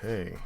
Okay.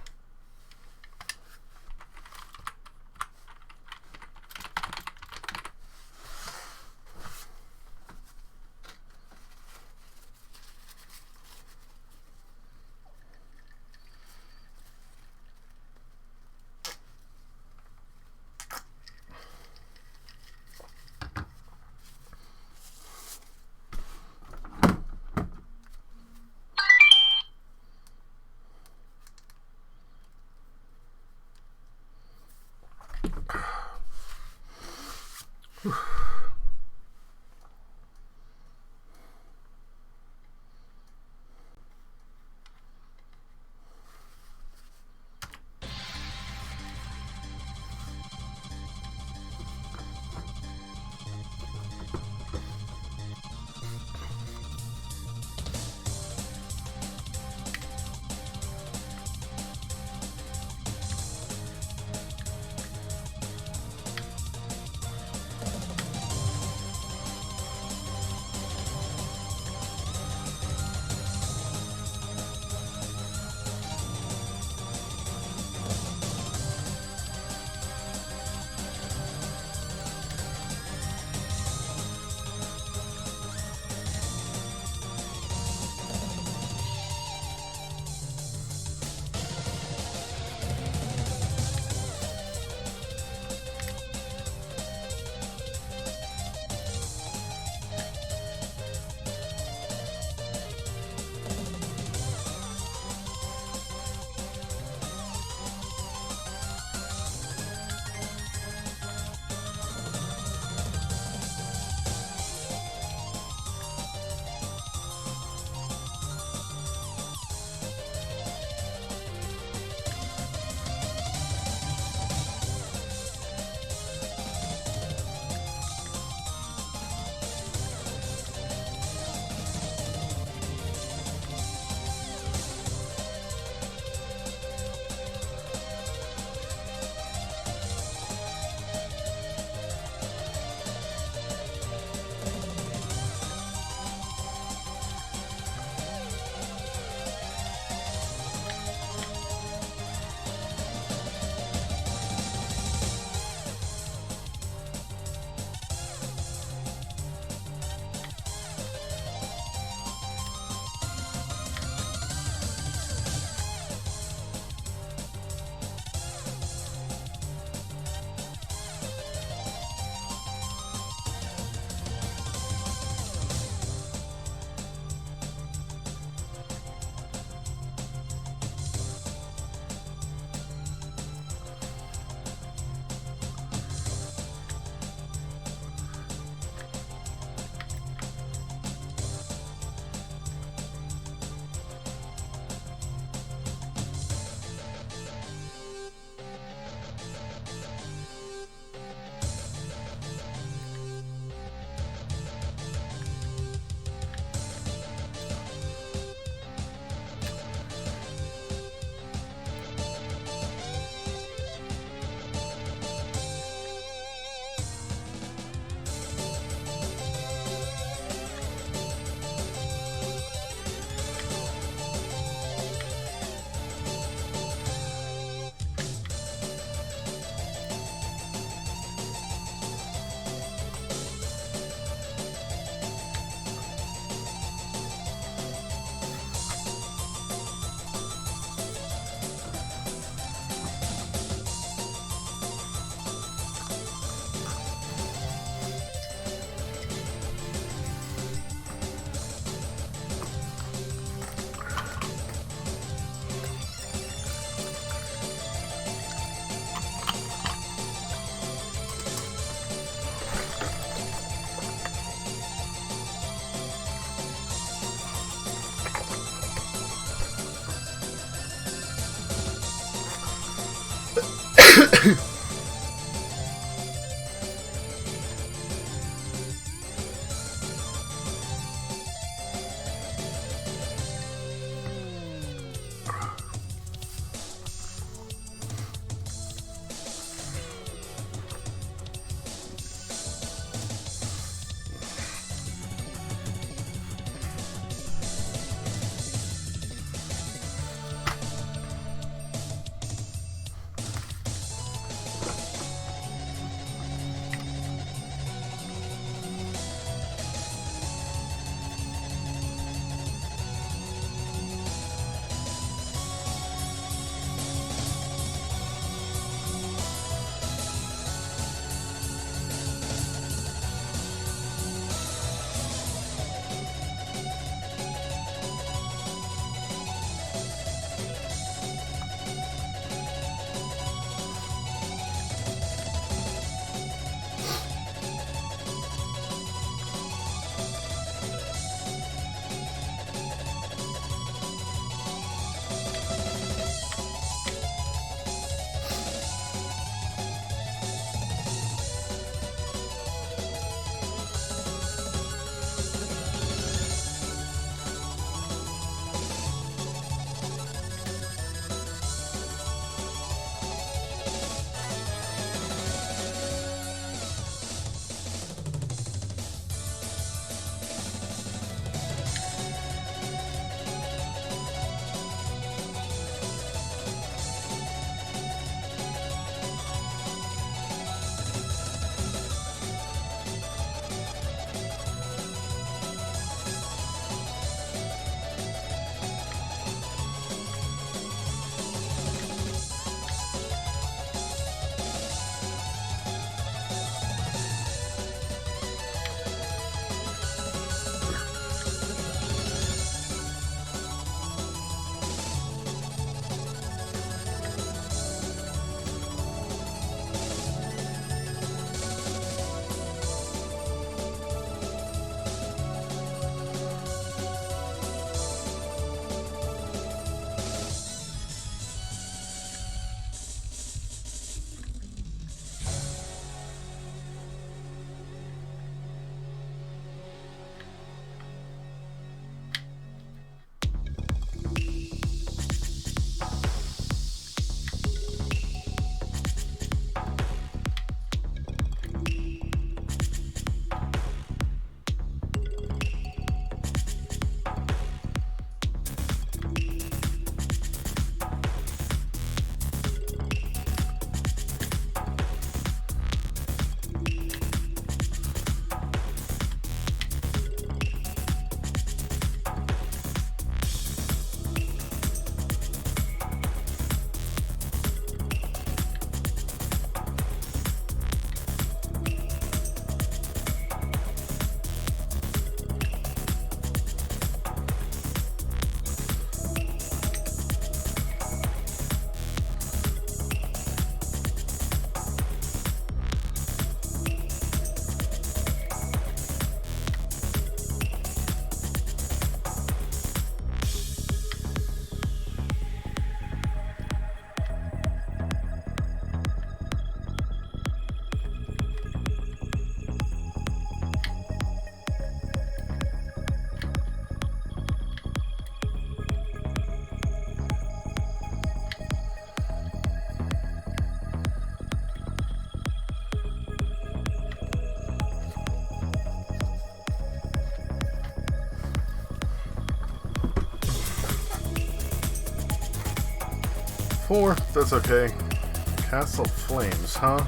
4, that's okay. Castle Flames, huh?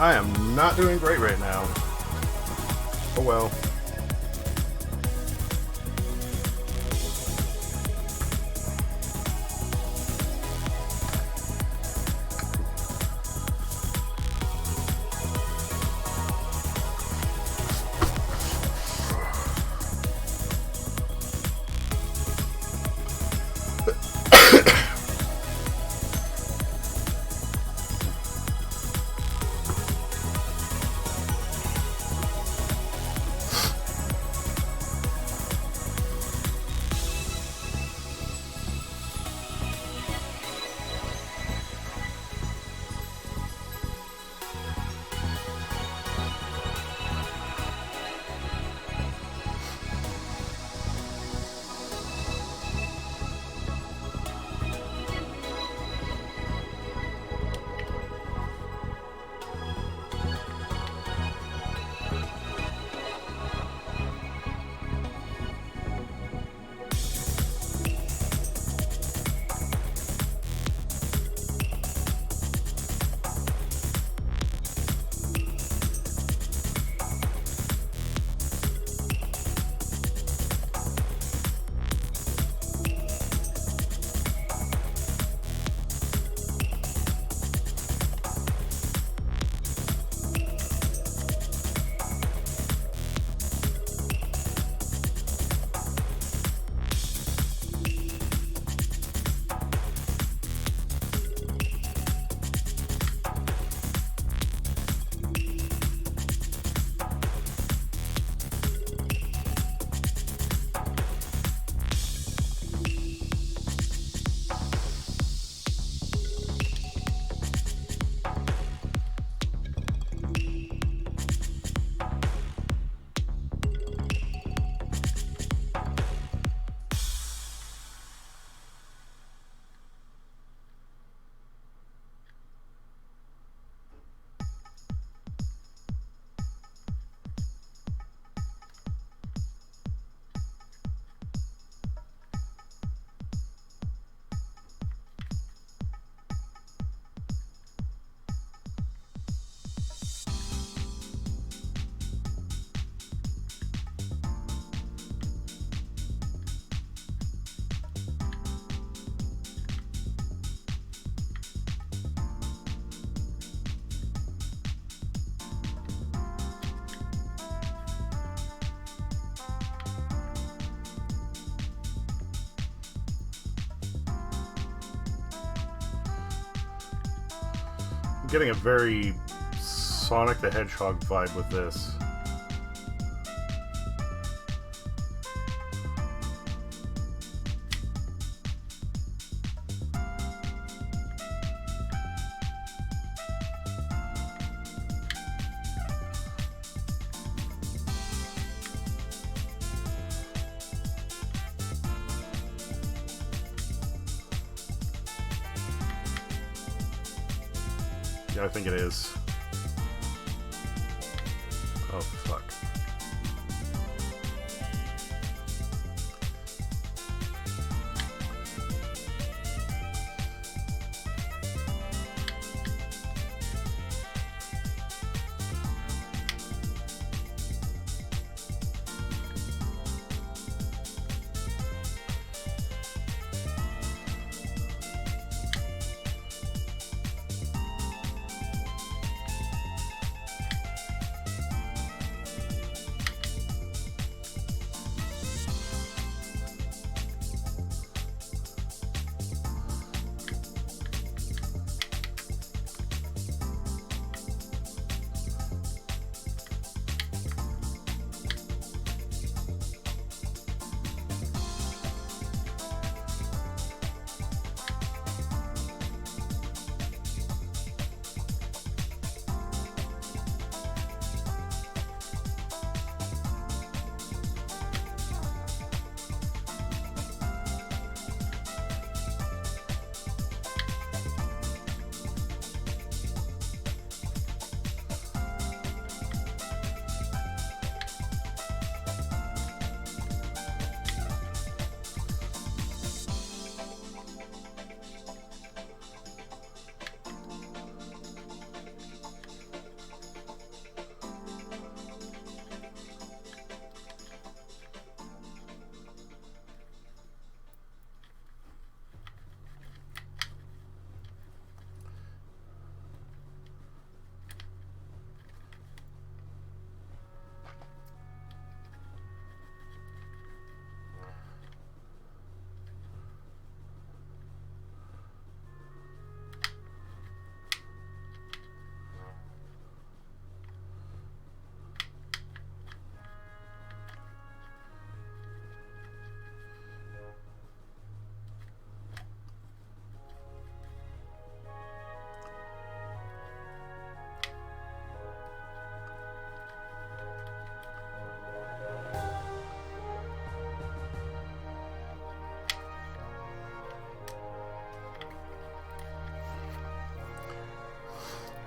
I am not doing great right now. Oh well. getting a very Sonic the Hedgehog vibe with this. Yeah, I think it is. Oh, fuck.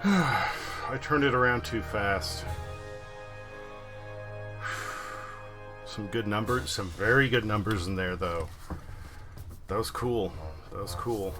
I turned it around too fast. Some good numbers, some very good numbers in there, though. That was cool. That was cool.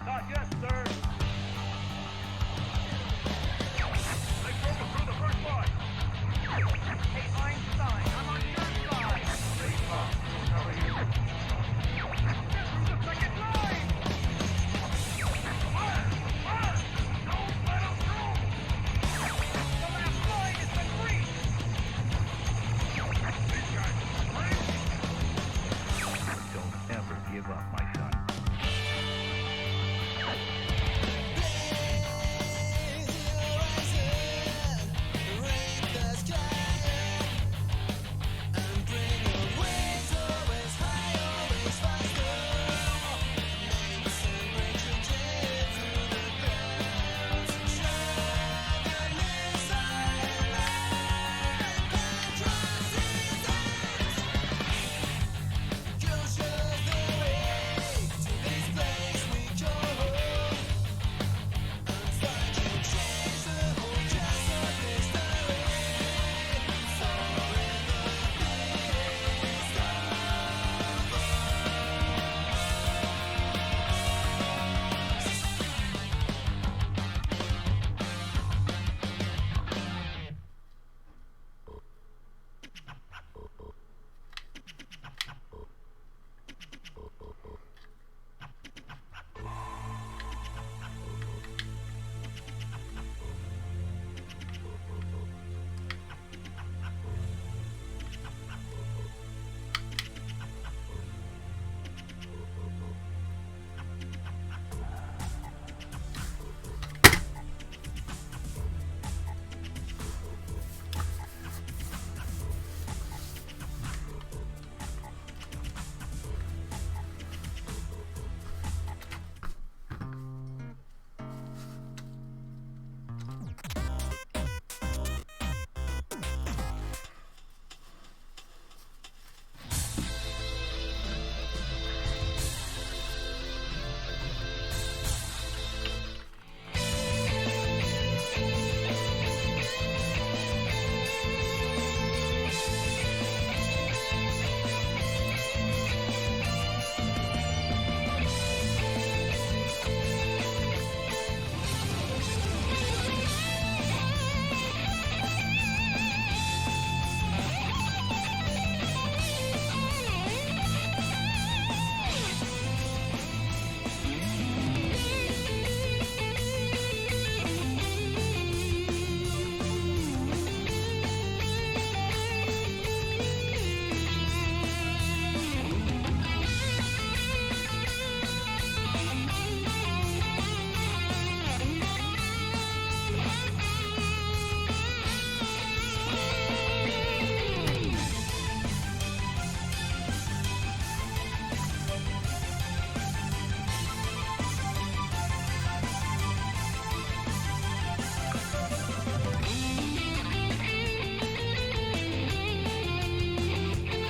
Not yet, sir. They've broken through the first line. Hey, Einstein, I'm on your side. How are you? Get through the second line. Fire! Fire! Don't let them through. The last line is the breach. These guys are crazy. Don't ever give up, my son.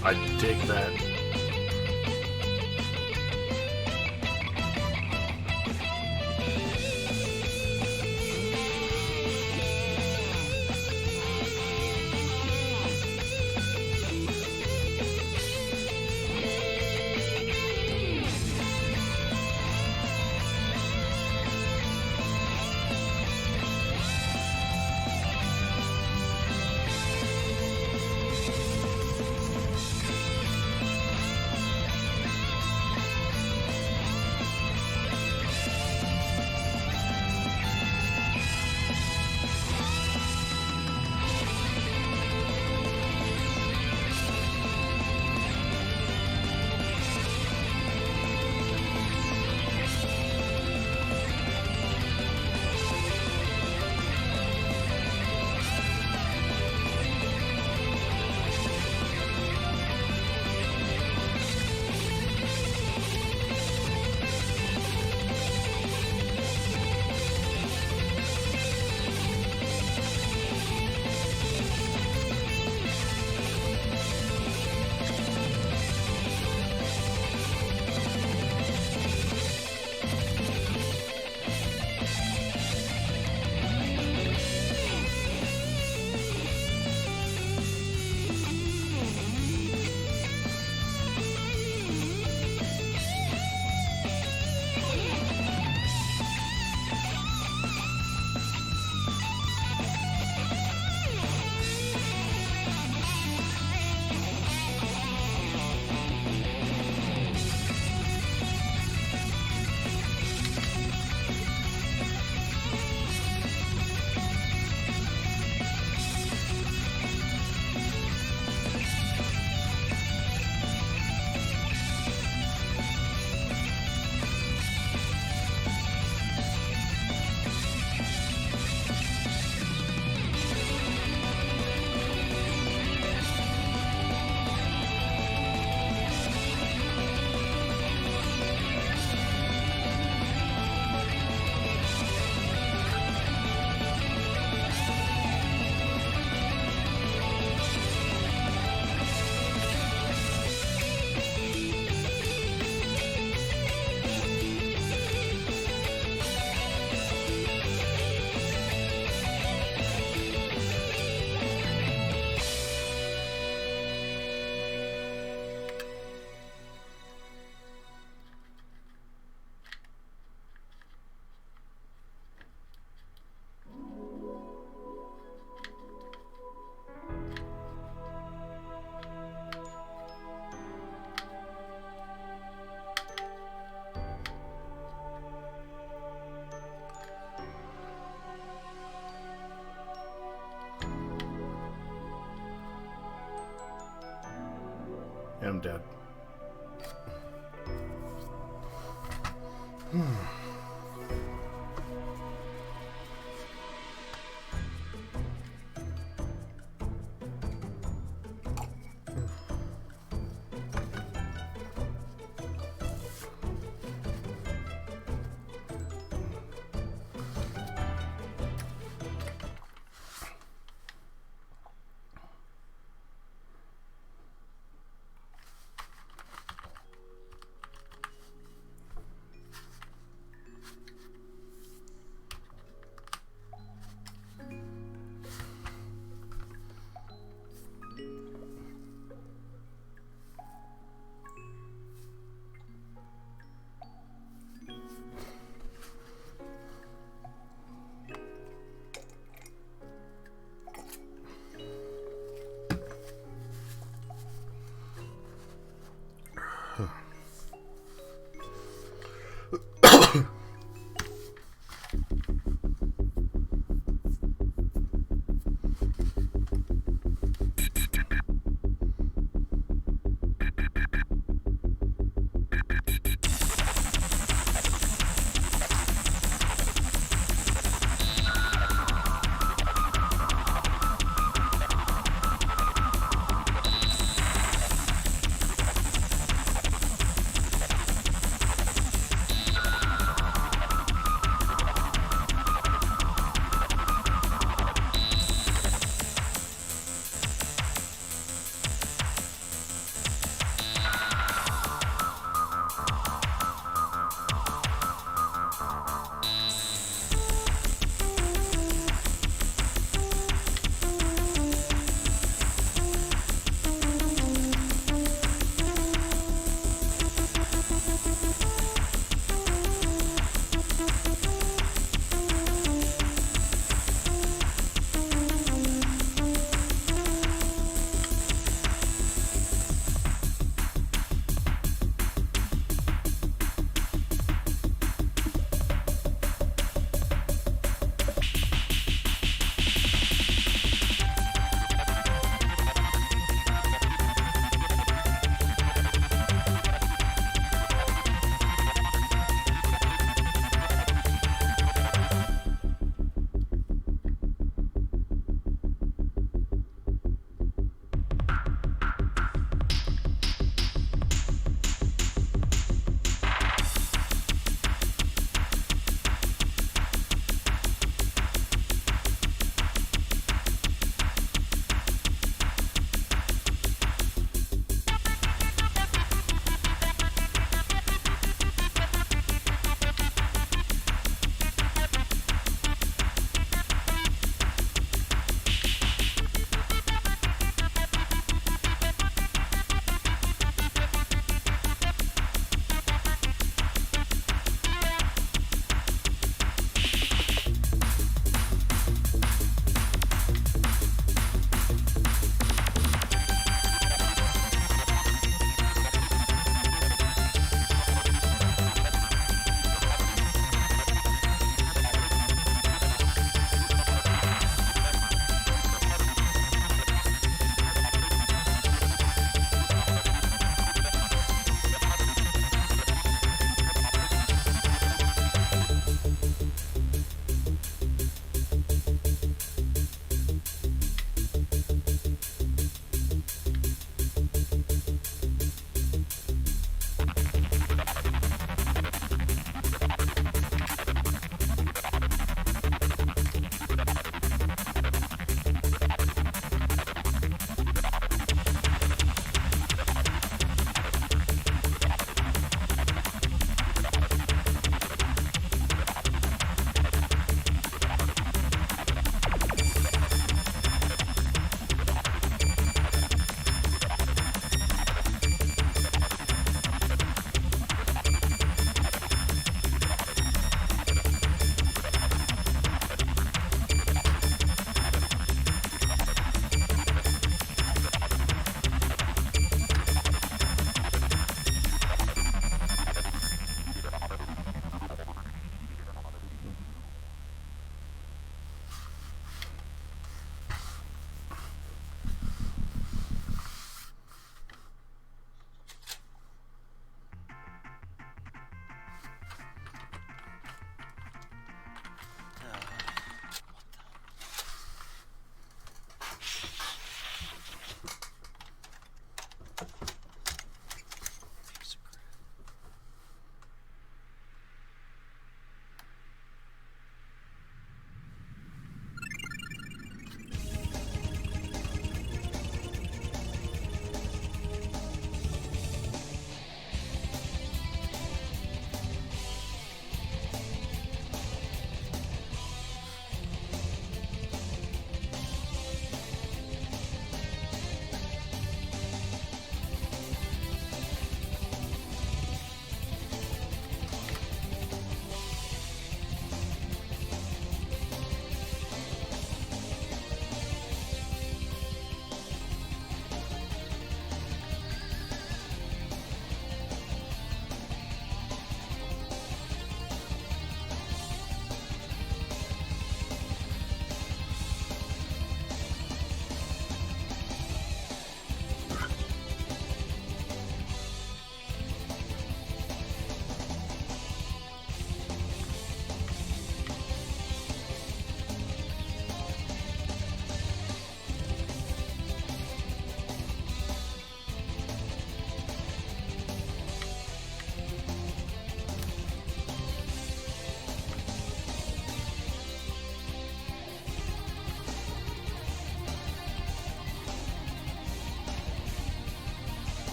I dig that. am dead.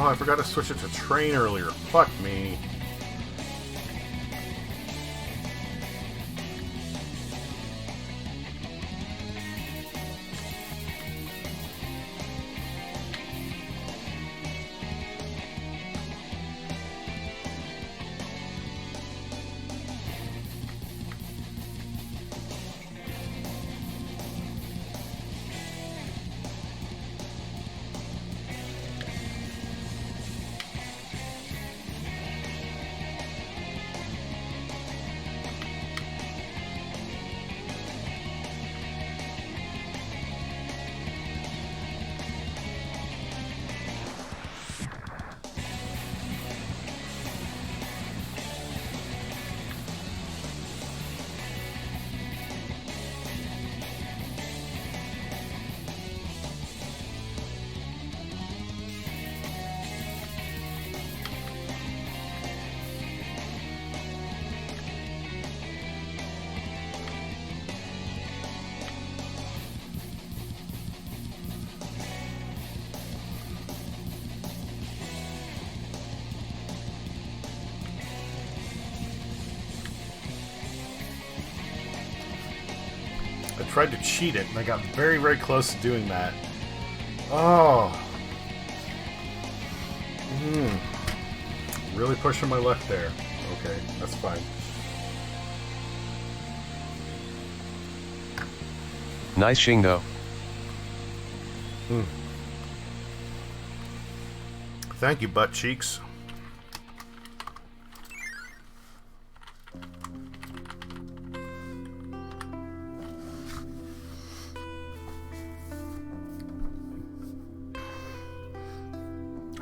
Oh, I forgot to switch it to train earlier. Fuck me. I tried to cheat it, and I got very, very close to doing that. Oh. Really pushing my luck there. Okay, that's fine. Nice Shingo. Thank you, butt cheeks.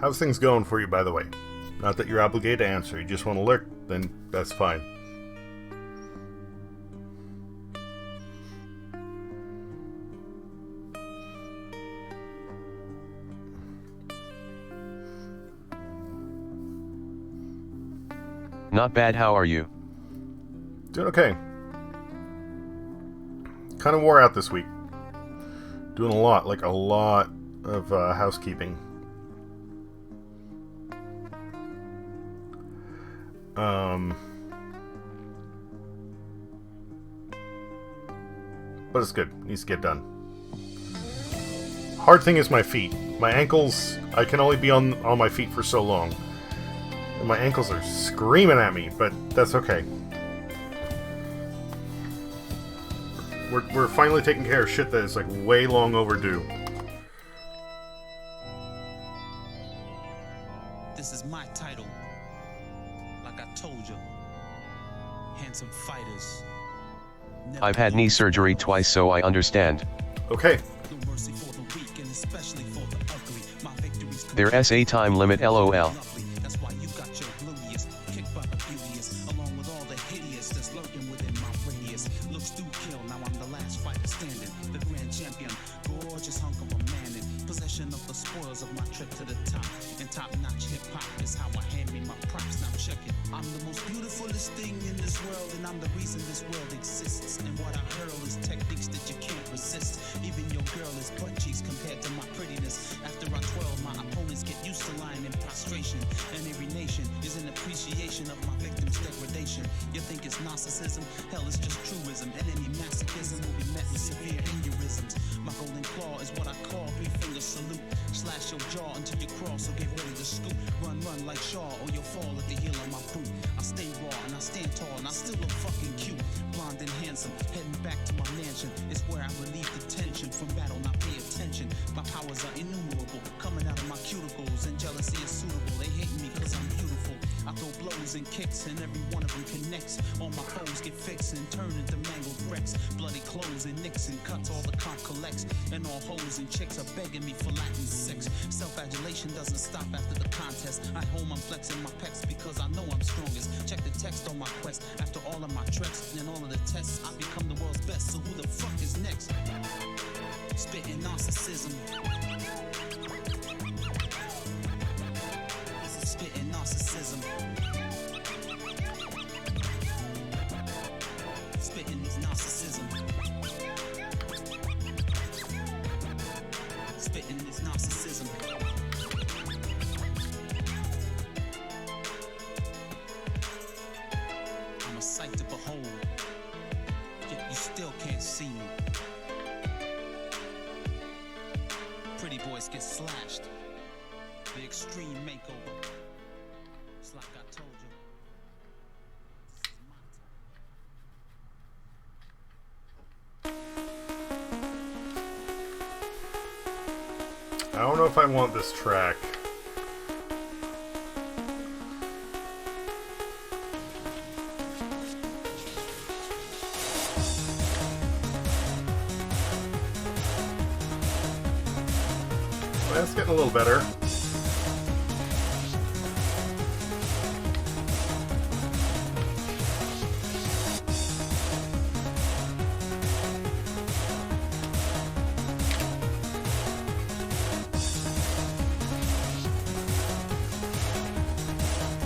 How's things going for you, by the way? Not that you're obligated to answer. You just want to lurk, then that's fine. Not bad, how are you? Doing okay. Kind of wore out this week. Doing a lot of housekeeping. But it's good. Needs to get done. Hard thing is my feet. My ankles, I can only be on my feet for so long. And my ankles are screaming at me, but that's okay. We're finally taking care of shit that is like way long overdue. This is my title. Like I told you. Handsome fighters. I've had knee surgery twice, so I understand. Okay. No mercy for the weak and especially for the ugly. My victories There's a time limit, lol. That's why you got your gluteus kicked by the beauteous, along with all the hideous that's lurking within my radius. Looks do kill, now I'm the last fighter standing. The grand champion, gorgeous hunk of a man in possession of the spoils of my trip to the top. And top-notch hip-hop is how I hand me my props. Now check it. I'm the most beautifulest thing in this world, and I'm the reason this world exists. And what I hurl is techniques that you can't resist. Even your girl is butt cheeks compared to my prettiness. After I twirl, my opponents get used to lying in prostration. And every nation is an appreciation of my victim's degradation. You think it's narcissism? Hell, it's just truism. And any masochism will be met with severe aneurysms. My golden claw is what I call three-finger salute. Slash your jaw until you crawl, so get ready to scoop. Run like Shaw, or you'll fall at the heel of my boot. I stay raw and I stand tall and I still look fucking cute. Blonde and handsome, heading back to my mansion. It's where I relieve the tension from battle, not pay attention. My powers are innumerable, coming out of my cuticles, and jealousy is suitable. They hate me cause I'm beautiful. I throw blows and kicks and every one of them connects. All my foes get fixed and turn into mangled wrecks. Bloody clothes and nicks and cuts all the comp collects. And all hoes and chicks are begging me for Latin sex. Self-adulation doesn't stop after the contest. At home I'm flexing my pecs because I know I'm strongest. Check the text on my quest. After all of my treks and all of the tests, I become the world's best. So who the fuck is next? Spitting narcissism. This is spitting narcissism. Spitting is narcissism. Spitting is narcissism. still can't see me. Pretty boys get slashed. The extreme makeover. It's like I told you. I don't know if I want this track. That's getting a little better.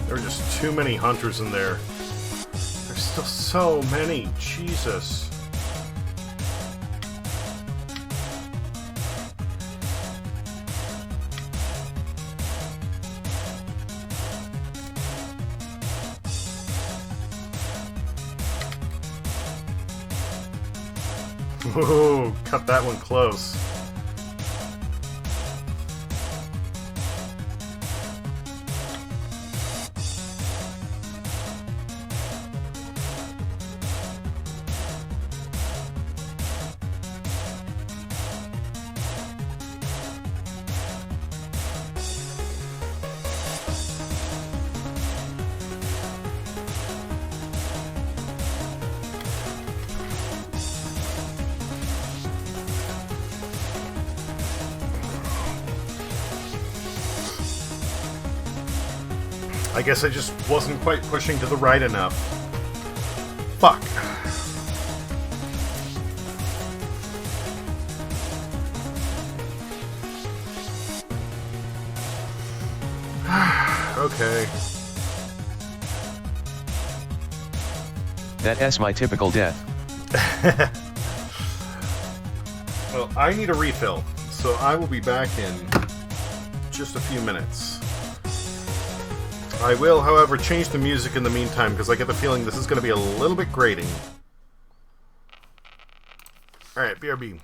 There are just too many hunters in there. There's still so many. Jesus. Ooh, cut that one close. I guess I just wasn't quite pushing to the right enough. Fuck. Okay. That's my typical death. Well, I need a refill, so I will be back in just a few minutes. I will, however, change the music in the meantime, because I get the feeling this is going to be a little bit grating. Alright, BRB.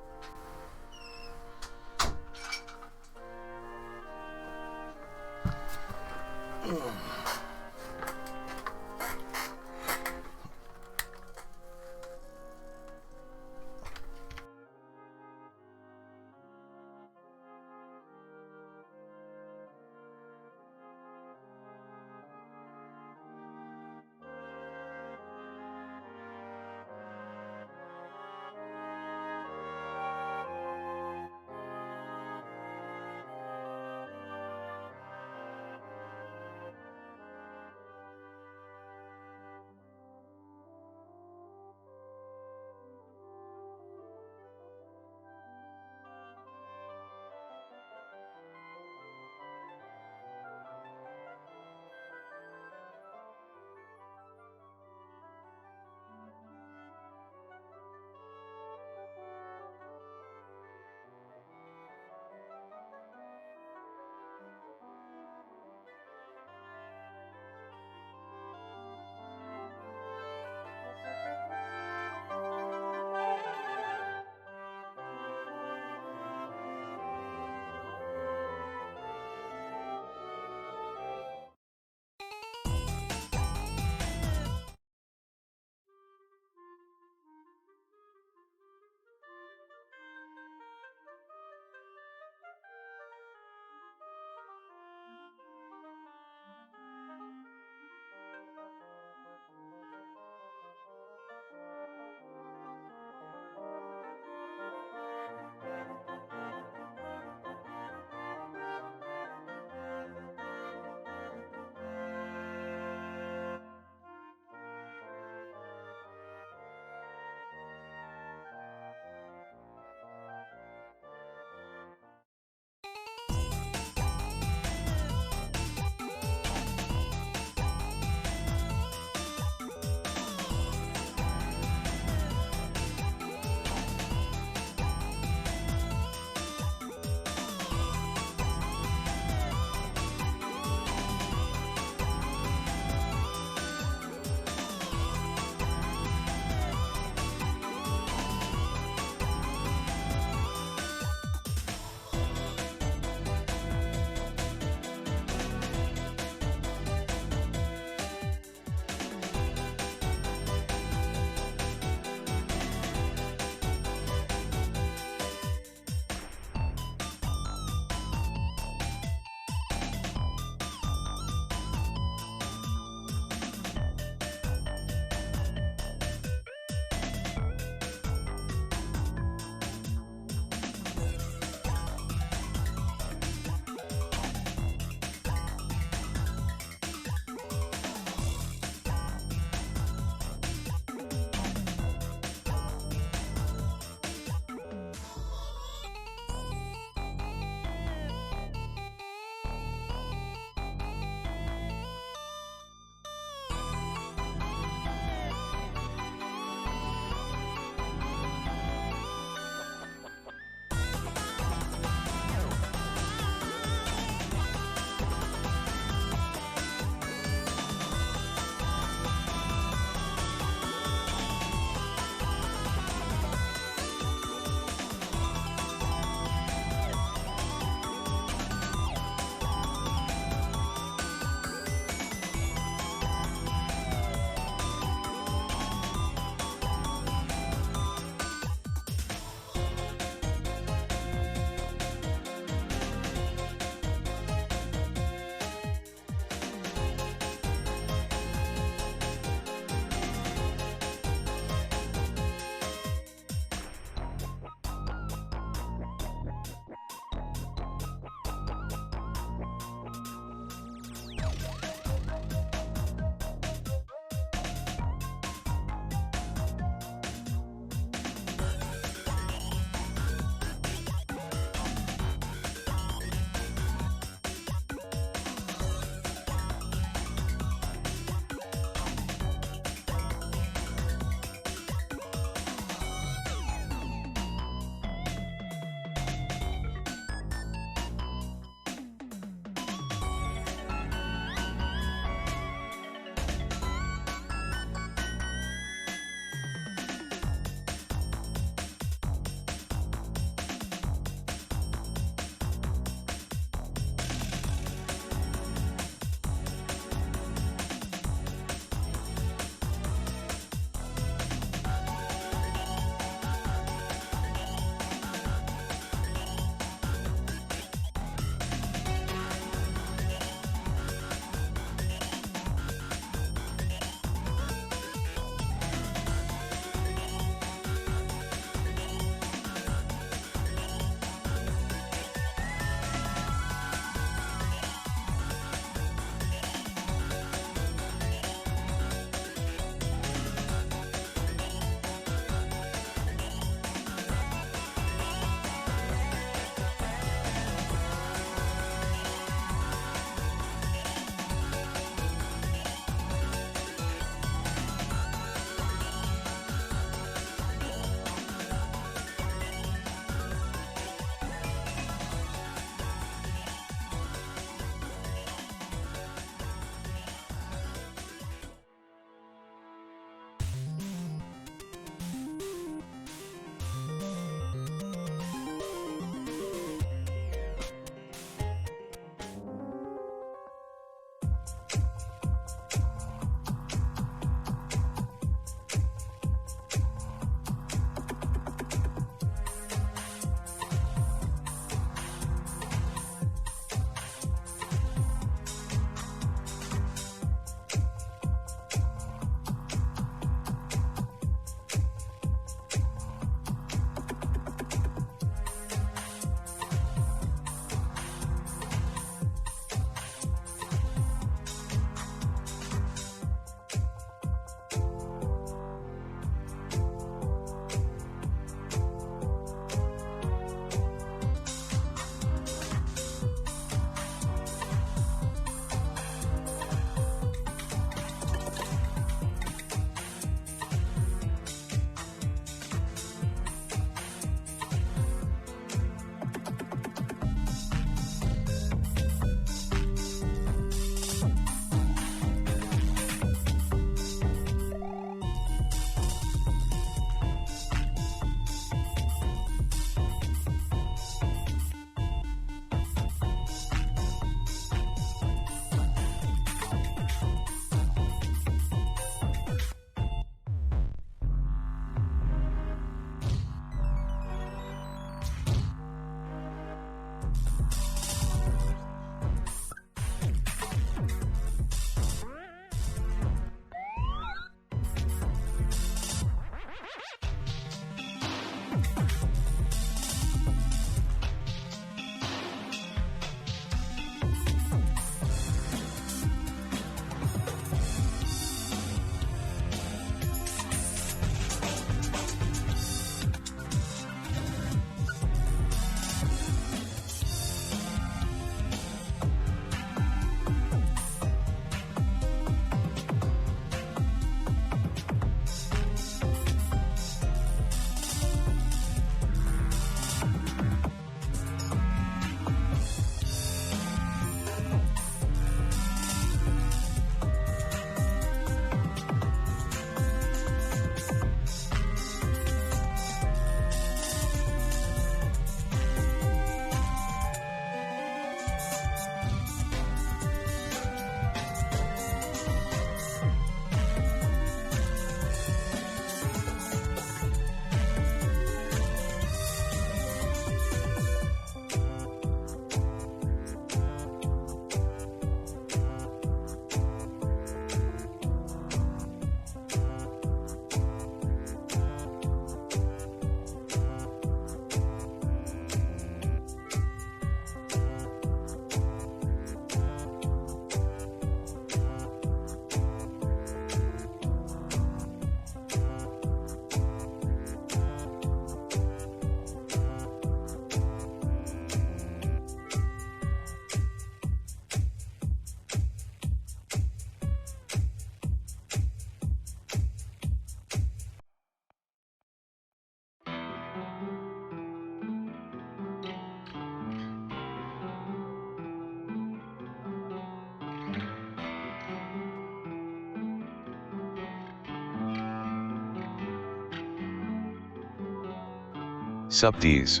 Sup D's.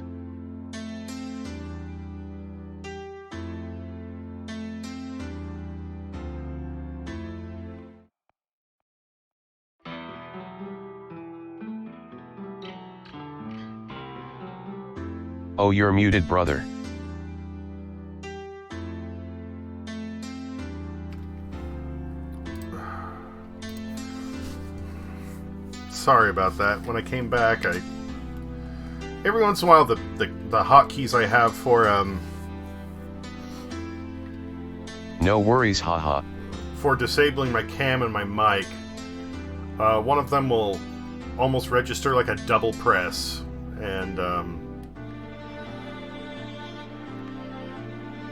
Oh, you're muted, brother. Sorry about that. When I came back, every once in a while the hotkeys I have for No worries, haha. for disabling my cam and my mic, one of them will almost register like a double press, and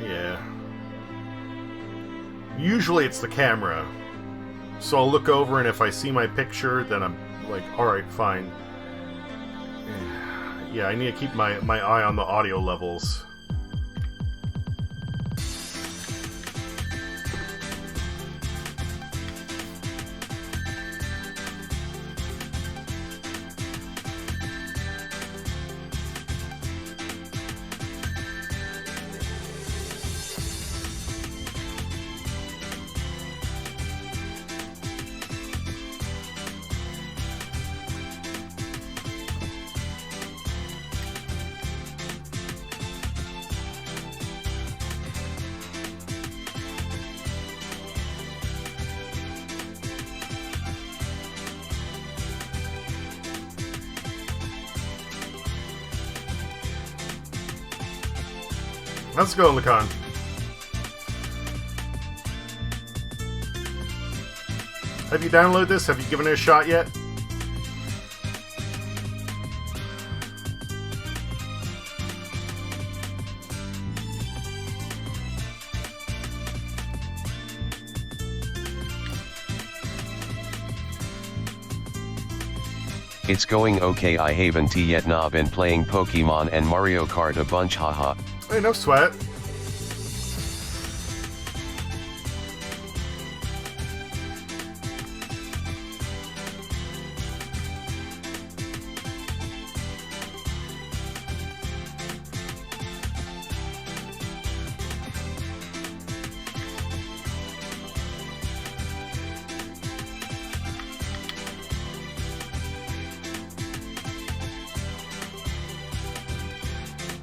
yeah. Usually it's the camera. So I'll look over, and if I see my picture, then I'm like, alright, fine. Yeah, I need to keep my eye on the audio levels. Let's go, Lacan. Have you downloaded this? Have you given it a shot yet? It's going okay. I haven't yet been playing Pokemon and Mario Kart a bunch, haha. Hey, no sweat.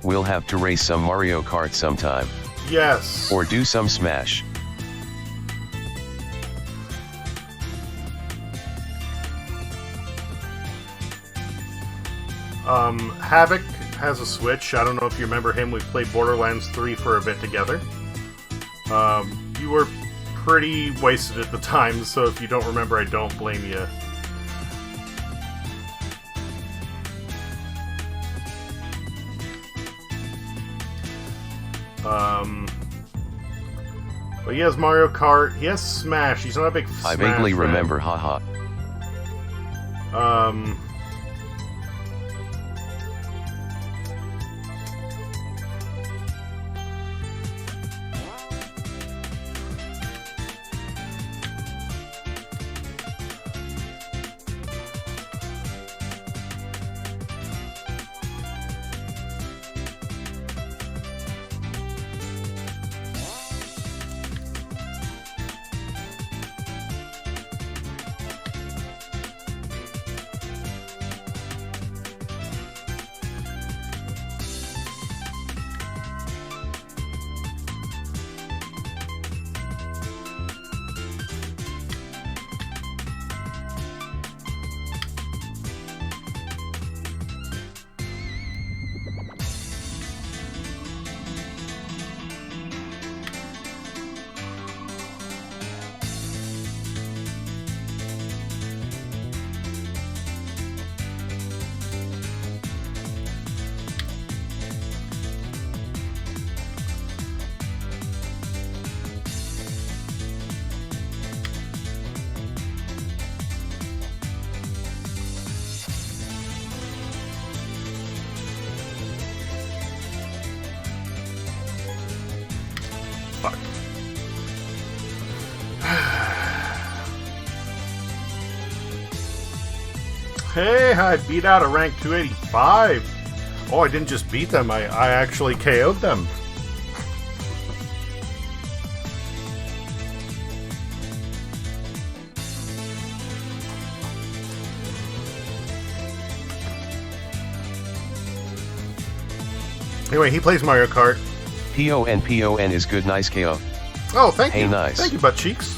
We'll have to race some Mario Kart sometime. Yes. Or do some Smash. Havoc has a Switch. I don't know if you remember him. We played Borderlands 3 for a bit together. You were pretty wasted at the time, so if you don't remember, I don't blame you. But he has Mario Kart. He has Smash. He's not a big Smash I vaguely fan. remember, haha. Fuck. Hey, I beat out a rank 285. Oh, I didn't just beat them, I actually KO'd them. Anyway, he plays Mario Kart. PON is good, nice KO. Oh, thank you. Hey, nice. Thank you, butt cheeks.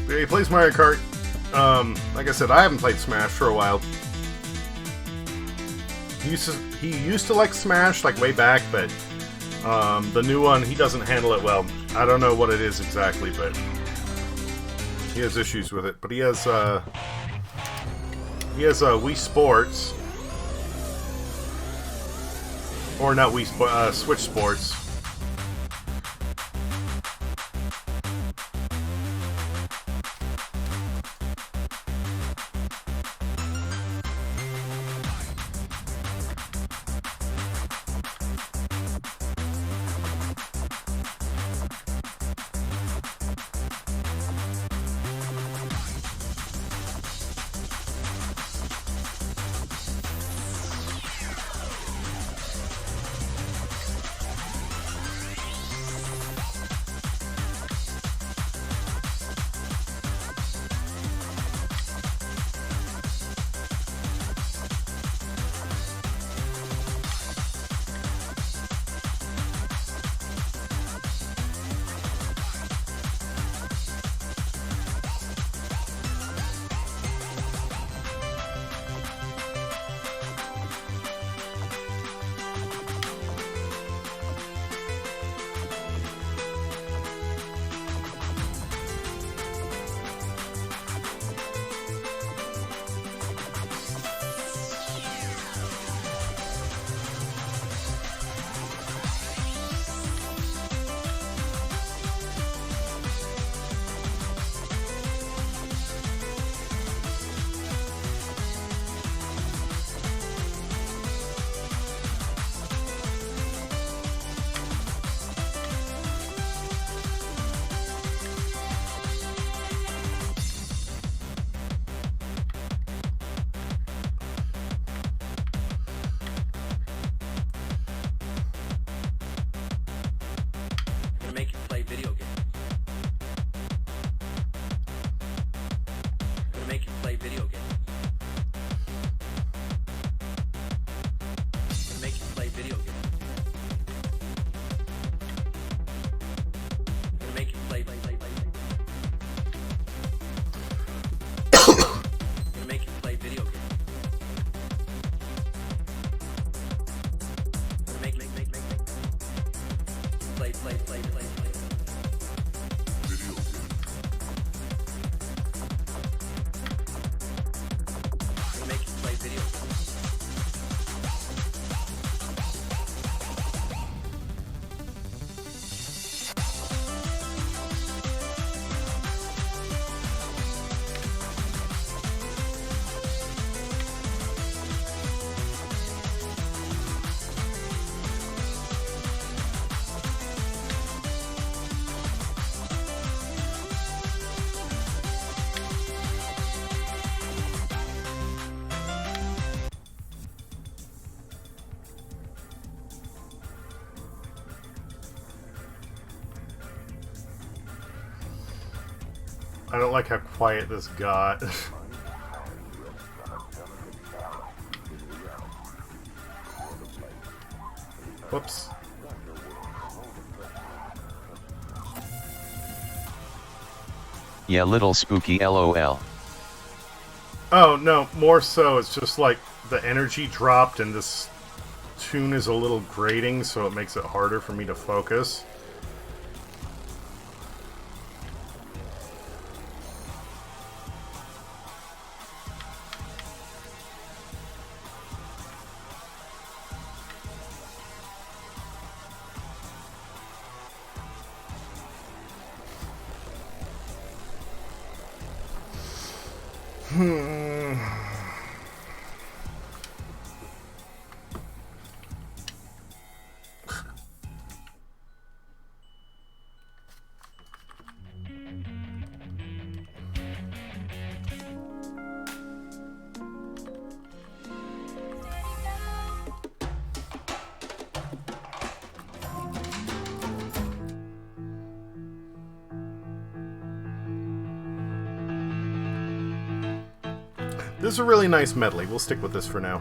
Yeah, he plays Mario Kart. Like I said, I haven't played Smash for a while. He used to like Smash, like way back, but the new one, he doesn't handle it well. I don't know what it is exactly, but he has issues with it. But he has Wii Sports, or not Wii, Switch Sports. Make you play video games. Gonna make you play video games. Gonna make you play video games. Gonna make you play. Gonna make you play video games. Gonna make play. Make you play video games. I don't like how quiet this got. Whoops. Yeah, little spooky LOL. Oh, no, more so, it's just like the energy dropped and this tune is a little grating, so it makes it harder for me to focus. This is a really nice medley. We'll stick with this for now.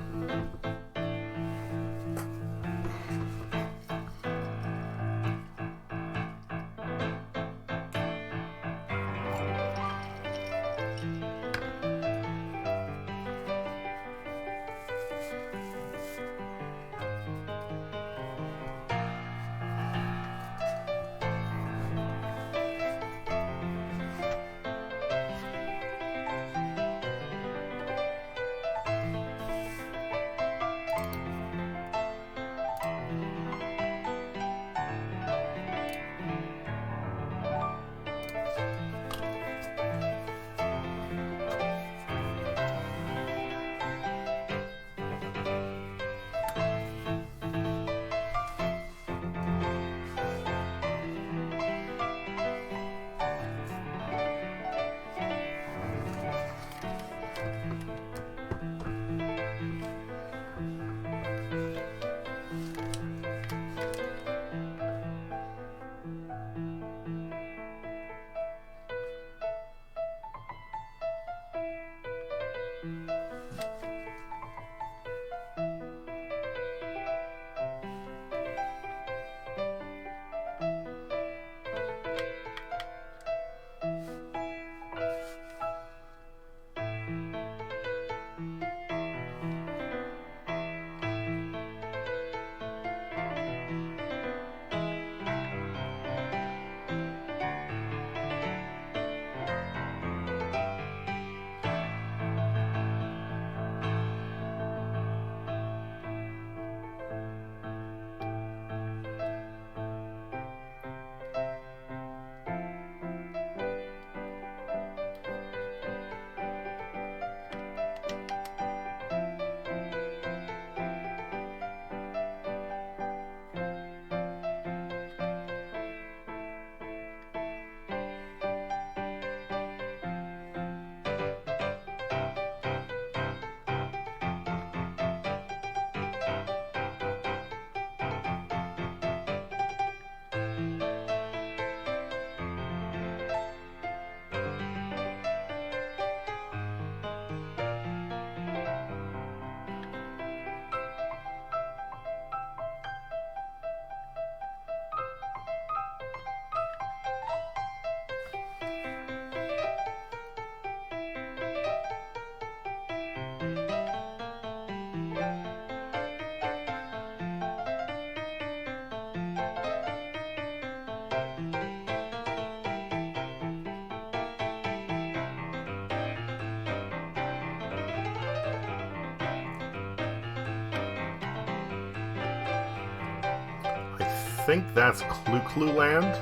I think that's Clue Clue Land.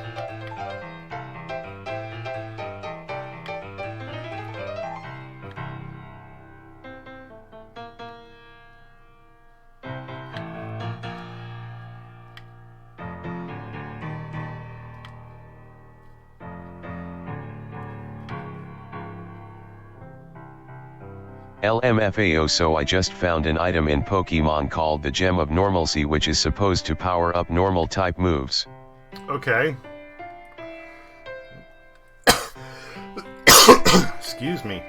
LMFAO. So I just found an item in Pokemon called the Gem of Normalcy, which is supposed to power up normal type moves. Okay. Excuse me.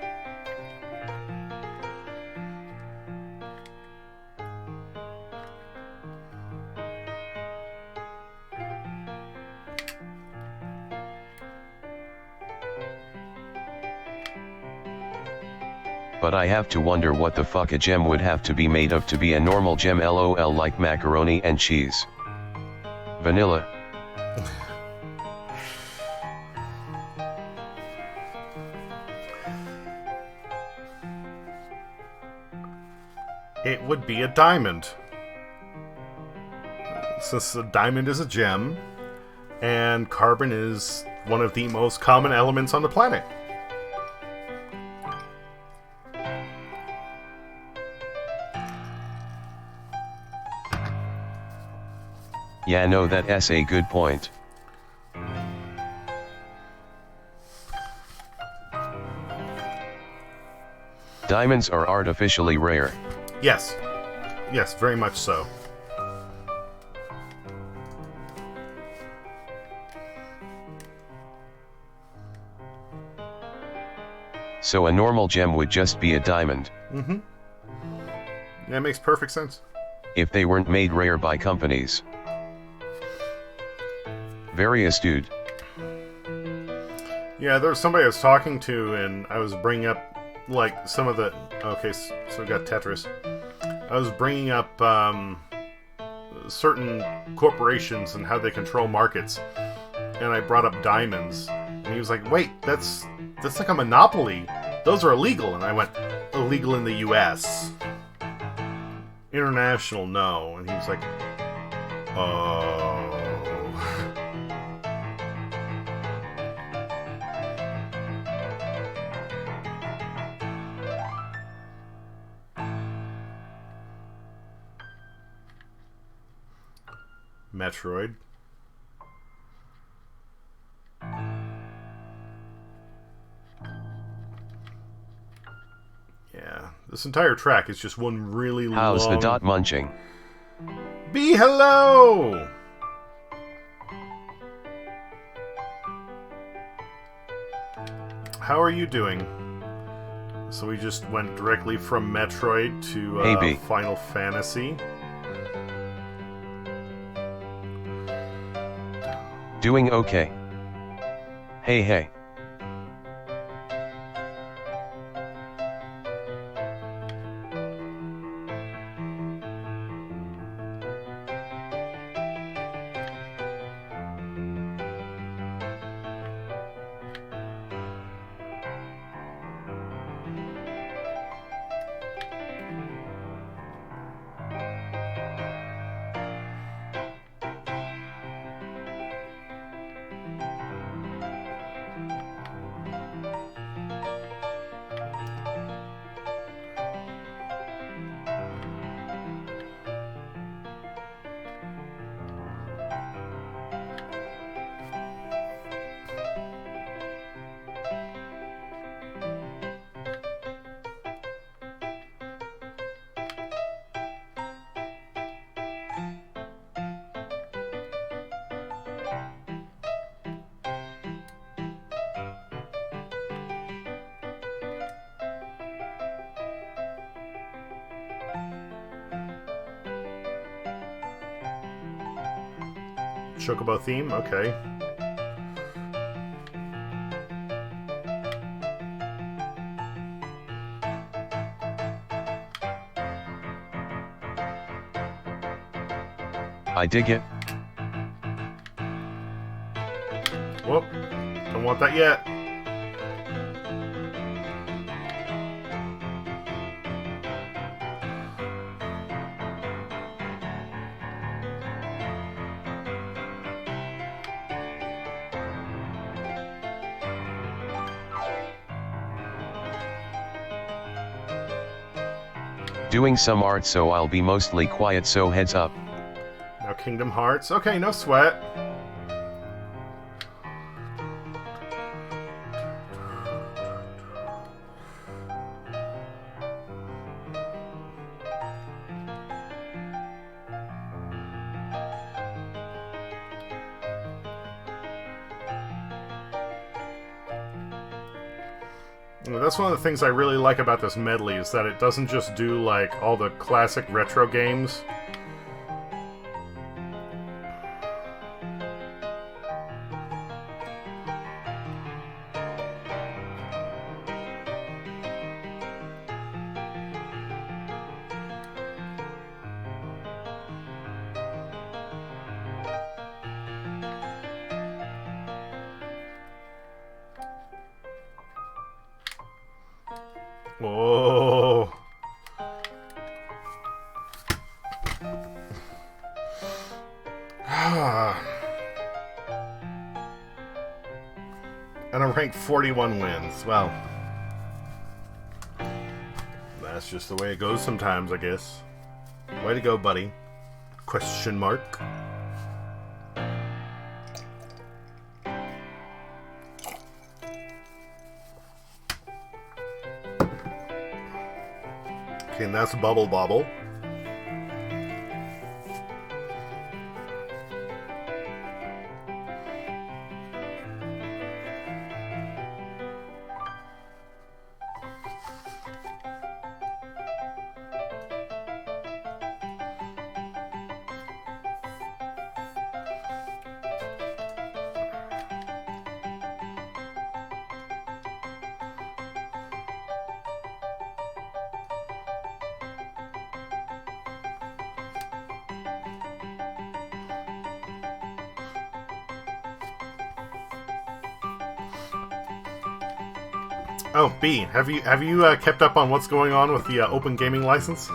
But I have to wonder what the fuck a gem would have to be made of to be a normal gem, lol, like macaroni and cheese. Vanilla. It would be a diamond. Since a diamond is a gem, and carbon is one of the most common elements on the planet. Yeah, no, that's a good point. Diamonds are artificially rare. Yes. Yes, very much so. So a normal gem would just be a diamond. Mm-hmm. Yeah, it makes perfect sense. If they weren't made rare by companies. Very astute. Yeah, there was somebody I was talking to, and I was bringing up, like, some of the... Okay, so we got Tetris. I was bringing up certain corporations and how they control markets, and I brought up diamonds, and he was like, wait, that's like a monopoly. Those are illegal. And I went, illegal in the U.S. International, no. And he was like, oh... Metroid. Yeah, this entire track is just one really How's long... the dot munching? Be hello! How are you doing? So we just went directly from Metroid to Hey, B. Final Fantasy. Doing okay. Hey, hey. Chocobo theme? Okay. I dig it. Whoop. Don't want that yet. Doing some art, so I'll be mostly quiet, so heads up. Now Kingdom Hearts. Okay, no sweat. That's one of the things I really like about this medley, is that it doesn't just do, like, all the classic retro games. Oh. And a rank 41 wins. Well, that's just the way it goes sometimes, I guess. Way to go, buddy. Question mark. Okay, and that's Bubble Bobble. Oh, B, have you kept up on what's going on with the open gaming license?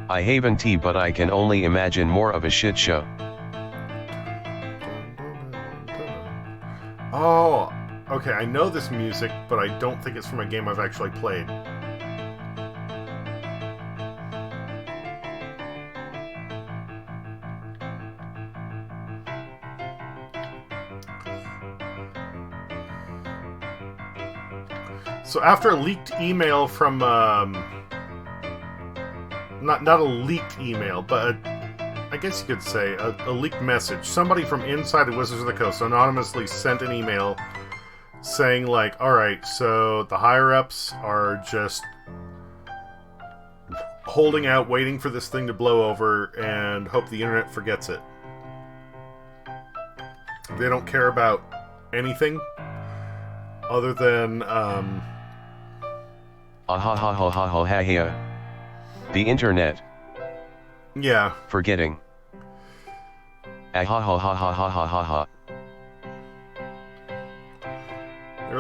I haven't tea, but I can only imagine more of a shit show. Oh, okay, I know this music, but I don't think it's from a game I've actually played. So after a leaked email from, not a leaked email, but I guess you could say a leaked message. Somebody from inside of Wizards of the Coast anonymously sent an email saying, like, alright, so the higher-ups are just holding out, waiting for this thing to blow over, and hope the internet forgets it. They don't care about anything other than, The internet. yeah. Forgetting. They're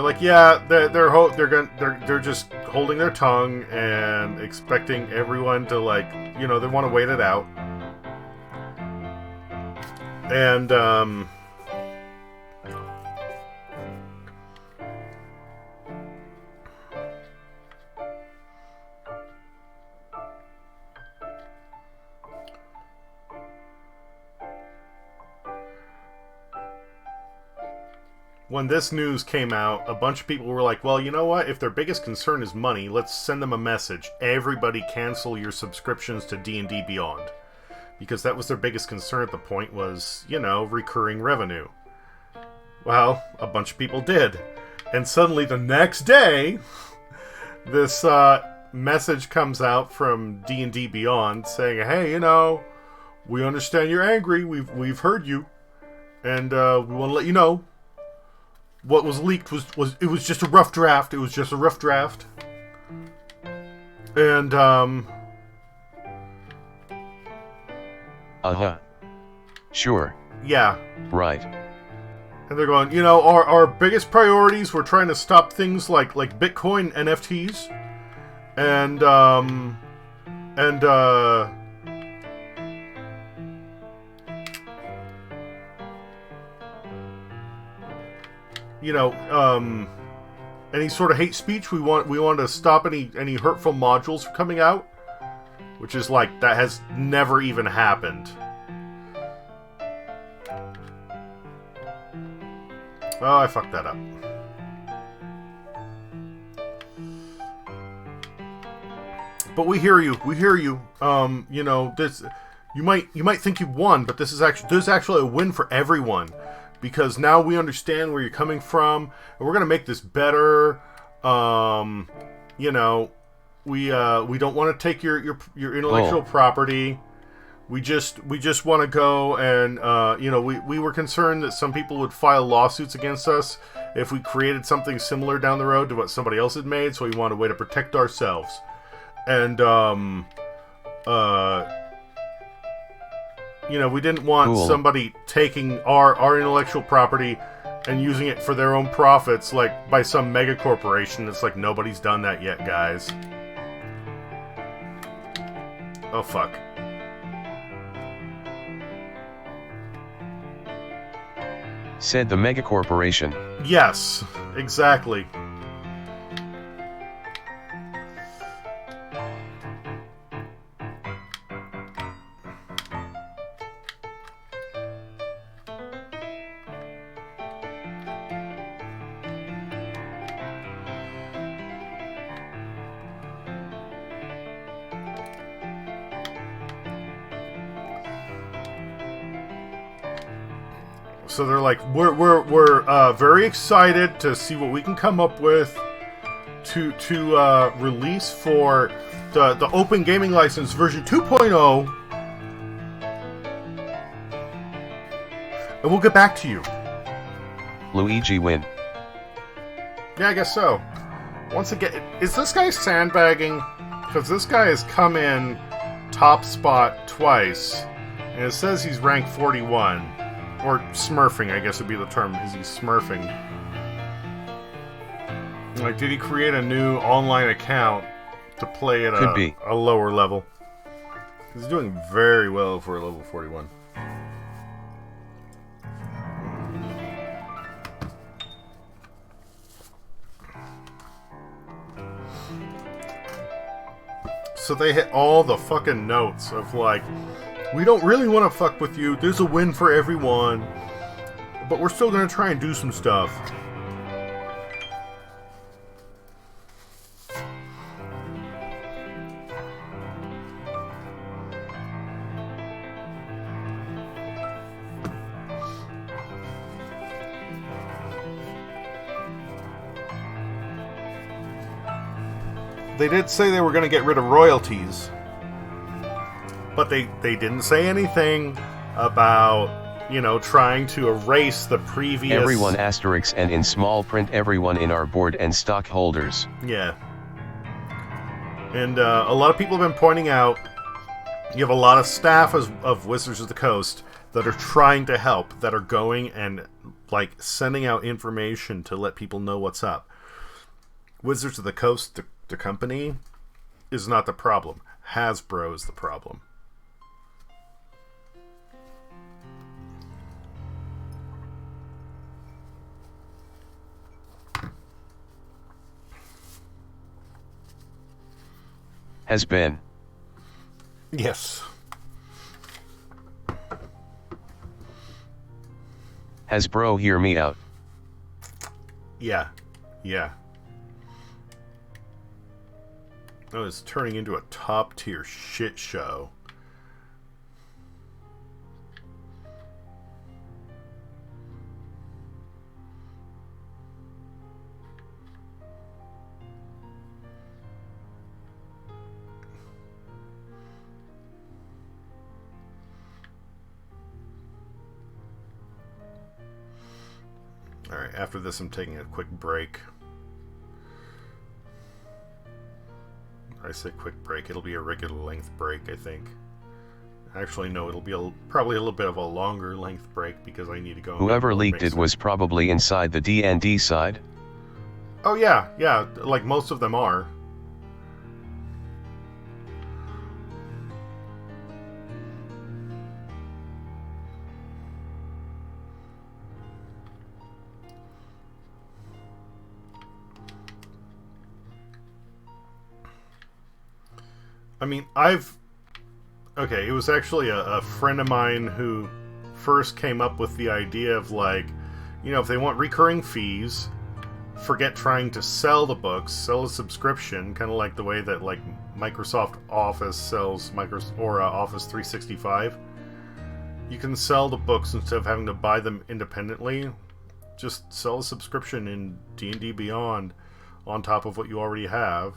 like, yeah, they're just holding their tongue and expecting everyone to, like, you know, they want to wait it out. And when this news came out, a bunch of people were like, well, you know what? If their biggest concern is money, let's send them a message. Everybody cancel your subscriptions to D&D Beyond. Because that was their biggest concern at the point was, you know, recurring revenue. Well, a bunch of people did. And suddenly the next day, this message comes out from D&D Beyond saying, hey, you know, we understand you're angry. We've heard you. And we want to let you know what was leaked was it was just a rough draft. It was just a rough draft. And Sure. yeah. Right. And they're going, you know, our biggest priorities, we're trying to stop things like Bitcoin NFTs. And you know, any sort of hate speech. We want to stop any hurtful modules from coming out, which is like, that has never even happened. Oh, I fucked that up. But we hear you. We hear you. You know, this, you might think you won, but this is actually a win for everyone. Because now we understand where you're coming from, and we're gonna make this better. You know, we don't want to take your intellectual property. We just want to go and you know, we were concerned that some people would file lawsuits against us if we created something similar down the road to what somebody else had made. So we wanted a way to protect ourselves, and you know, we didn't want somebody taking our intellectual property and using it for their own profits, like by some mega corporation. It's like, nobody's done that yet, guys. Oh, fuck. Said the megacorporation. Yes, exactly. So they're like, we're very excited to see what we can come up with to release for the Open Gaming License version 2.0, and we'll get back to you. Luigi win. Yeah, I guess so. Once again, is this guy sandbagging? Because this guy has come in top spot twice, and it says he's ranked 41. Or smurfing, I guess would be the term. Is he smurfing? Like, did he create a new online account to play at a lower level? He's doing very well for a level 41. So they hit all the fucking notes of like, we don't really want to fuck with you. There's a win for everyone. But we're still going to try and do some stuff. They did say they were going to get rid of royalties. But they didn't say anything about, you know, trying to erase the previous... Everyone asterisk and in small print everyone in our board and stockholders. Yeah. And a lot of people have been pointing out, you have a lot of staff of Wizards of the Coast that are trying to help, that are going and, like, sending out information to let people know what's up. Wizards of the Coast, the company, is not the problem. Hasbro is the problem. Has been. Yes. Hasbro, hear me out. Yeah. Yeah. Oh, it's turning into a top-tier shit show. Alright, after this I'm taking a quick break. I say quick break, it'll be a regular length break, I think. Actually, no, it'll be probably a little bit of a longer length break because I need to go... Whoever leaked it was probably inside the D&D side. Oh yeah, yeah, like most of them are. I mean, okay, it was actually a friend of mine who first came up with the idea of, like, you know, if they want recurring fees, forget trying to sell the books, sell a subscription, kind of like the way that, like, Microsoft Office sells Office 365. You can sell the books instead of having to buy them independently. Just sell a subscription in D&D Beyond on top of what you already have.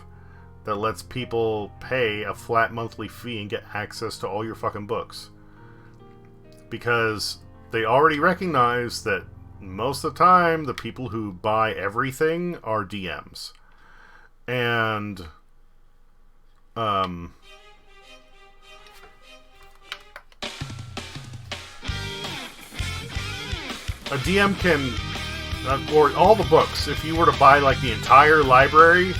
That lets people pay a flat monthly fee and get access to all your fucking books. Because they already recognize that most of the time, the people who buy everything are DMs. And, a DM can, or all the books, if you were to buy, like, the entire library...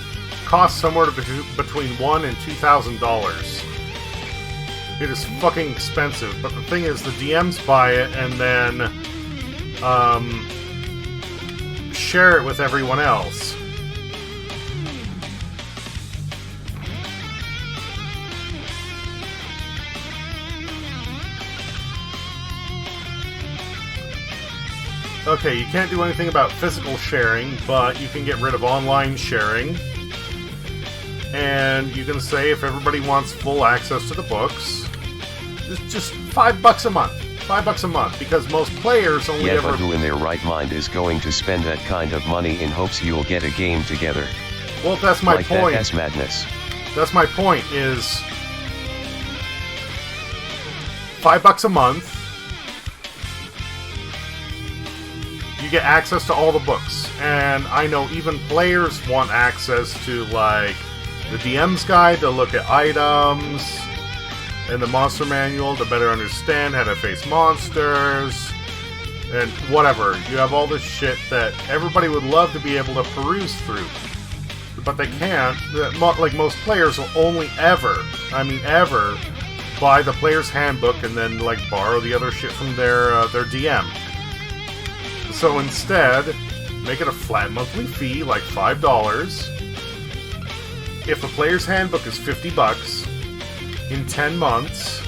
costs somewhere between $1,000 and $2,000. It is fucking expensive, but the thing is, the DMs buy it, and then share it with everyone else. Okay, you can't do anything about physical sharing, but you can get rid of online sharing. And you can say if everybody wants full access to the books, it's just $5 a month. $5 a month, because most players only Yeah, but who in their right mind is going to spend that kind of money in hopes you'll get a game together? Well, that's my like point. That's madness. That's my point, is $5 a month. You get access to all the books. And I know even players want access to, like, the DM's guide to look at items, and the monster manual to better understand how to face monsters, and whatever. You have all this shit that everybody would love to be able to peruse through. But they can't. Like, most players will only ever buy the player's handbook and then, like, borrow the other shit from their DM. So instead, make it a flat monthly fee, like $5. If a player's handbook is $50, in 10 months,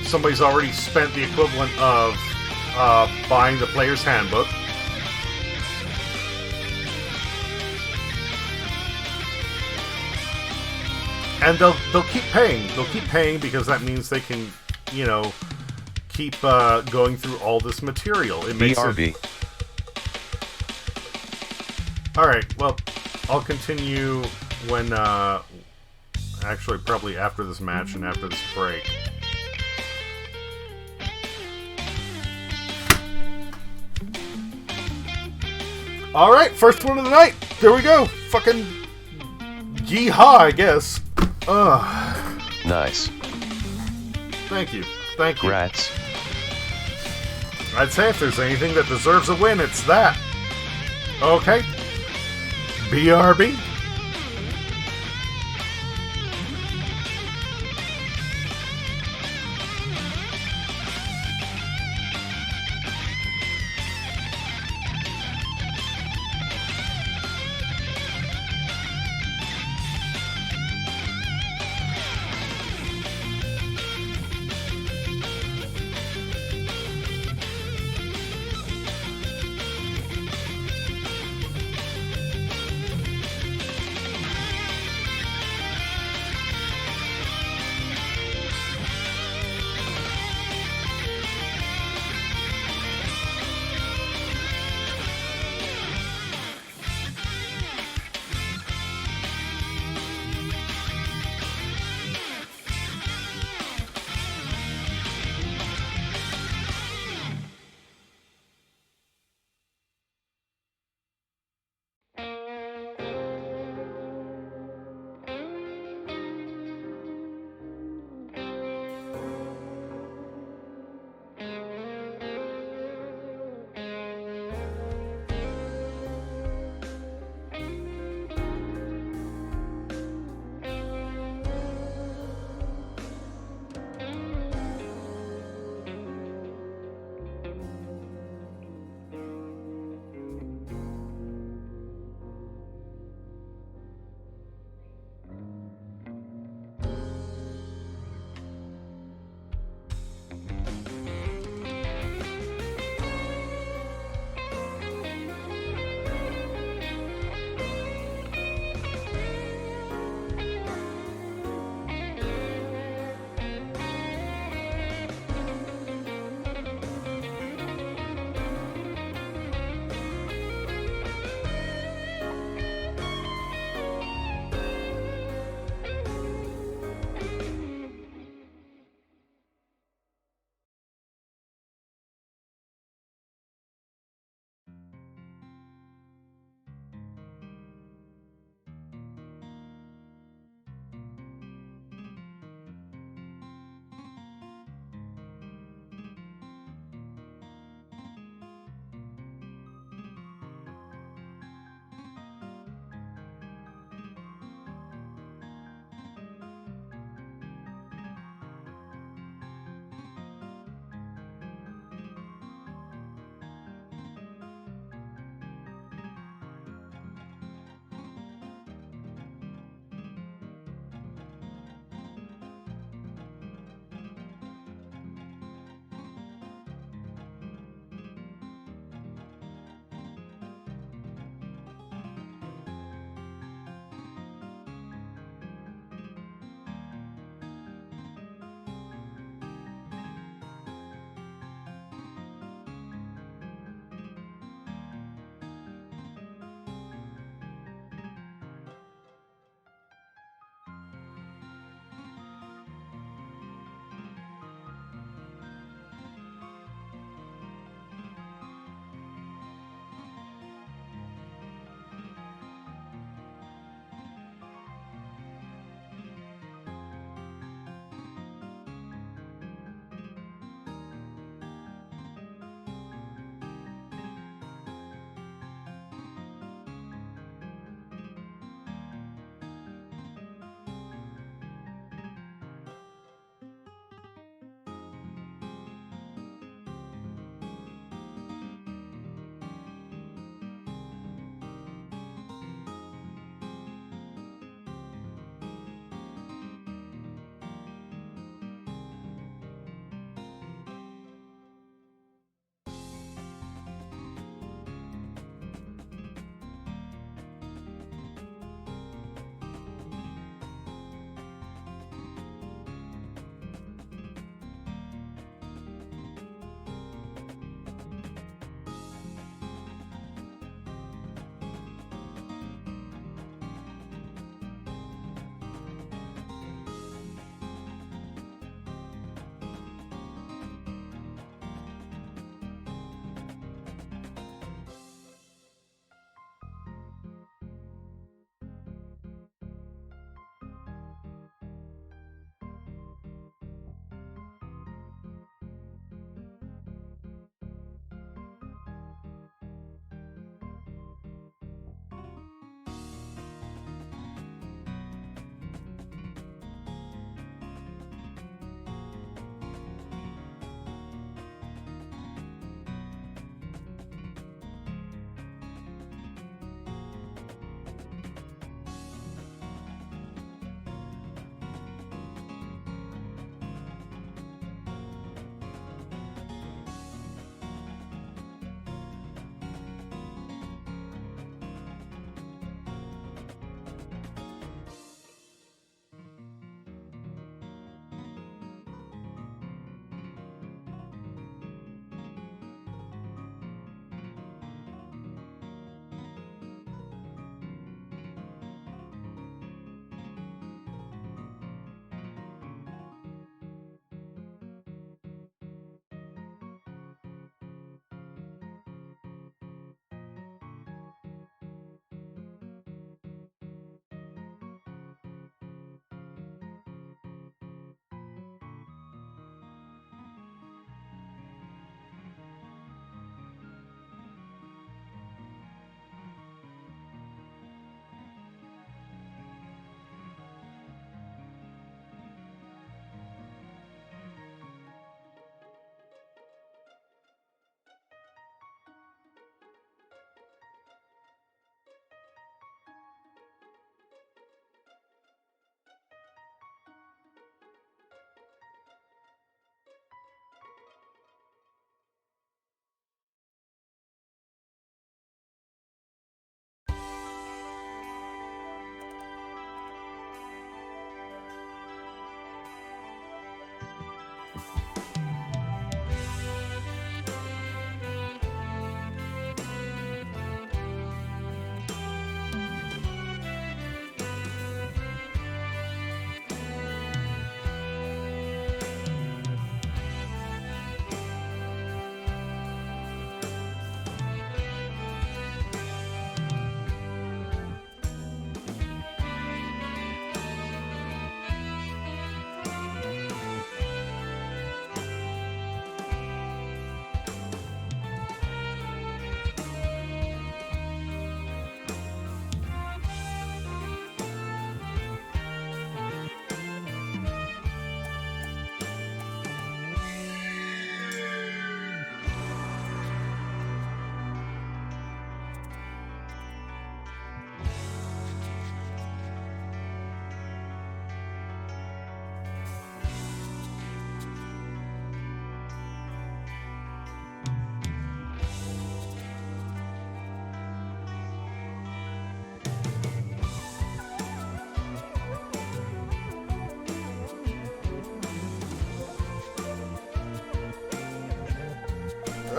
somebody's already spent the equivalent of buying the player's handbook. And they'll keep paying. They'll keep paying because that means they can, you know, keep going through all this material. It makes BRB. Alright, well, I'll continue when, actually probably after this match and after this break. Alright, first one of the night! There we go! Fucking yeehaw, I guess. Ugh. Nice. Thank you. Thank you. Grats. I'd say if there's anything that deserves a win, it's that. Okay. BRB.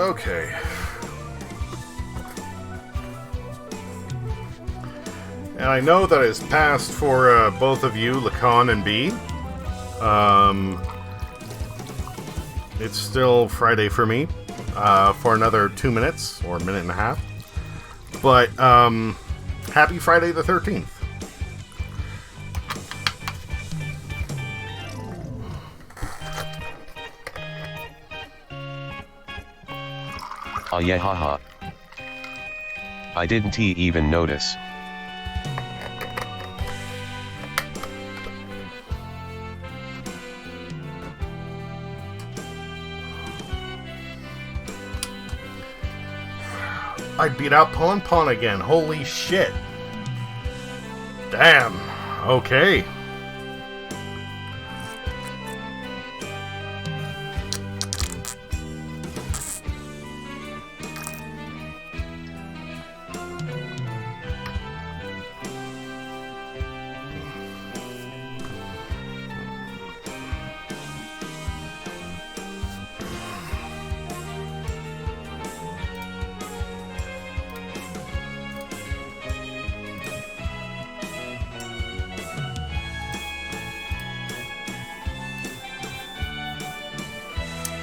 Okay. And I know that it's passed for both of you, Lacan and B. It's still Friday for me, for another 2 minutes, or a minute and a half. But, happy Friday the 13th. Ah yeah haha. I didn't even notice. I beat out Pon again. Holy shit. Damn. Okay.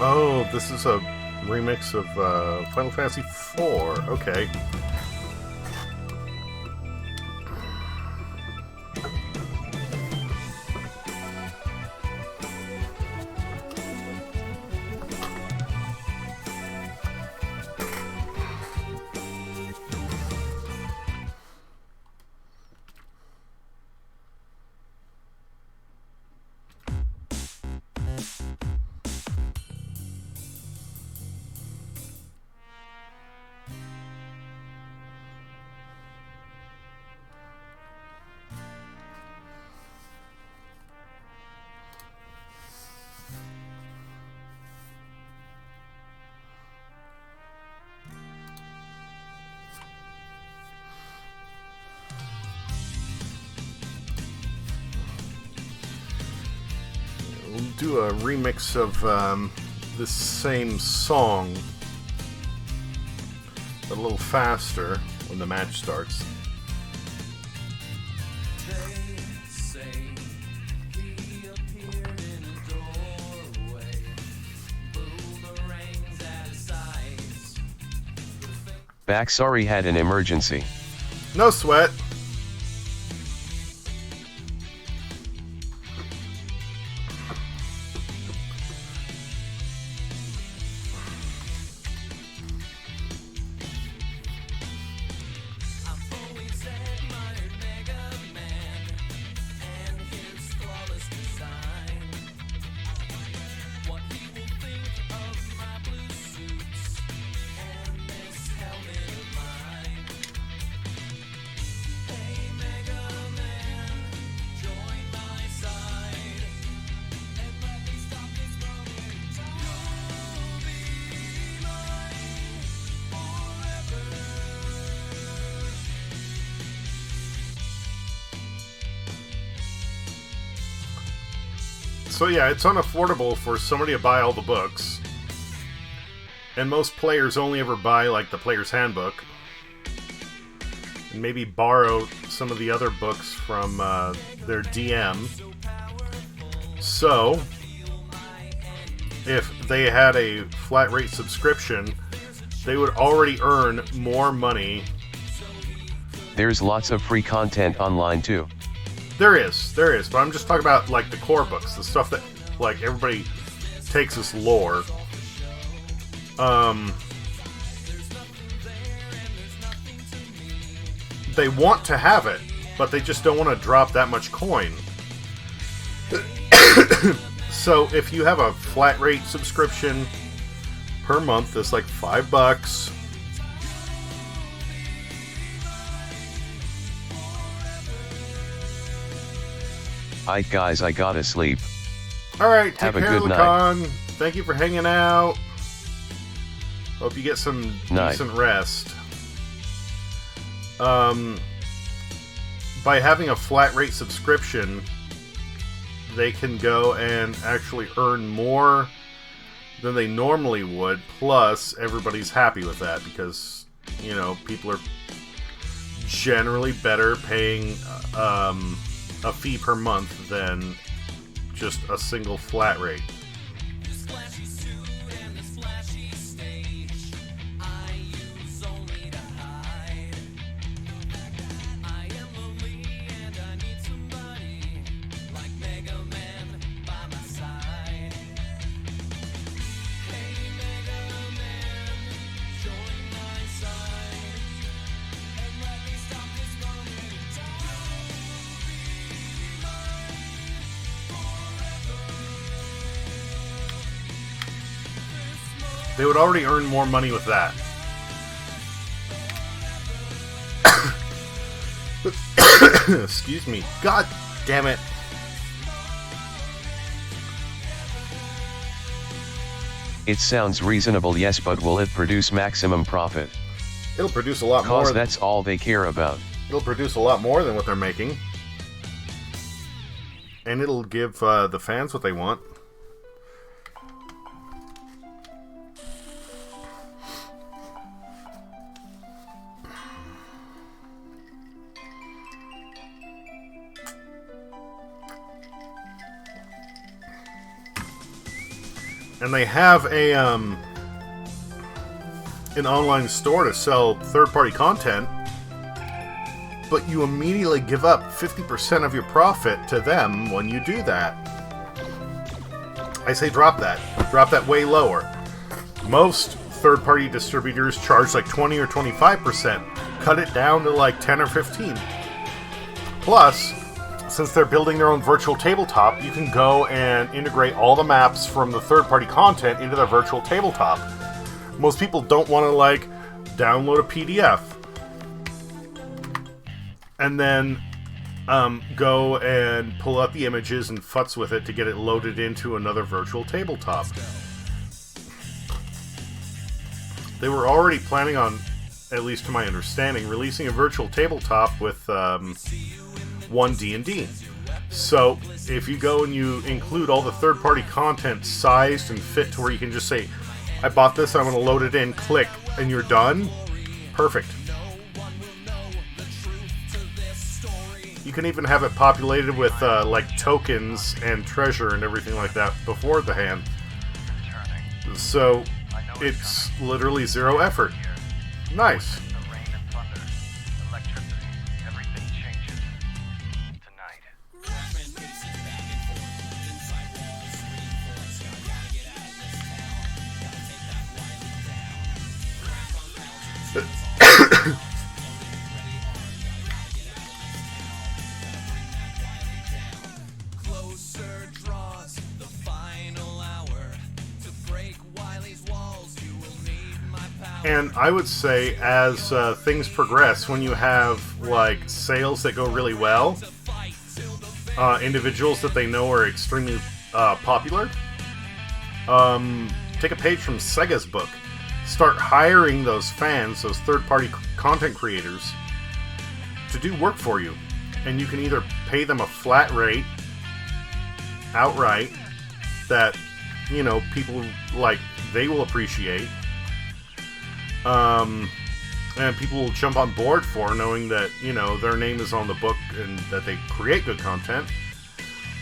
Oh, this is a remix of Final Fantasy IV. Okay. We'll do a remix of this same song, but a little faster when the match starts. Back sorry had an emergency. No sweat. So yeah, it's unaffordable for somebody to buy all the books. And most players only ever buy, like, the player's handbook. And maybe borrow some of the other books from their DM. So, if they had a flat rate subscription, they would already earn more money. There's lots of free content online too. There is, but I'm just talking about, like, the core books, the stuff that, like, everybody takes as lore. They want to have it, but they just don't want to drop that much coin. So, if you have a flat rate subscription per month, that's like $5. Aight guys, I gotta sleep. Alright, take Have a care, good Lacan. Thank you for hanging out. Hope you get some decent rest. By having a flat rate subscription, they can go and actually earn more than they normally would, plus everybody's happy with that because, you know, people are generally better paying a fee per month than just a single flat rate. They would already earn more money with that. Excuse me. God damn it. It sounds reasonable, yes, but will it produce maximum profit? It'll produce a lot more. Cause that's all they care about. It'll produce a lot more than what they're making. And it'll give the fans what they want. And they have a an online store to sell third-party content, but you immediately give up 50% of your profit to them when you do that. I say drop that. Drop that way lower. Most third-party distributors charge like 20 or 25%. Cut it down to like 10 or 15. Plus, since they're building their own virtual tabletop, you can go and integrate all the maps from the third-party content into the virtual tabletop. Most people don't want to, like, download a PDF and then go and pull out the images and futz with it to get it loaded into another virtual tabletop. They were already planning on, at least to my understanding, releasing a virtual tabletop with one D&D. So if you go and you include all the third-party content sized and fit to where you can just say, I bought this, I'm going to load it in, click, and you're done, perfect. You can even have it populated with like tokens and treasure and everything like that before the hand. So it's literally zero effort. Nice. And I would say, as things progress, when you have like sales that go really well, individuals that they know are extremely popular, take a page from Sega's book. Start hiring those fans, those third-party content creators, to do work for you. And you can either pay them a flat rate outright that, you know, people like, they will appreciate. And people will jump on board for, knowing that, you know, their name is on the book and that they create good content.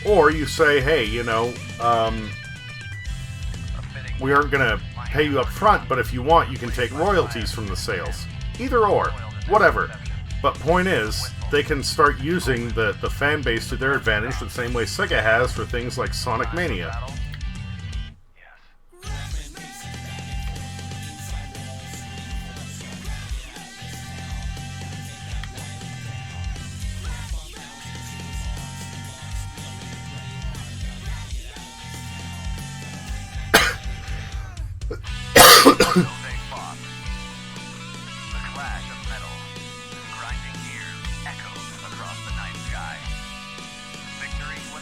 Or you say, hey, you know, we aren't going to pay you up front, but if you want, you can take royalties from the sales. Either or, whatever. But point is, they can start using the fan base to their advantage the same way Sega has for things like Sonic Mania.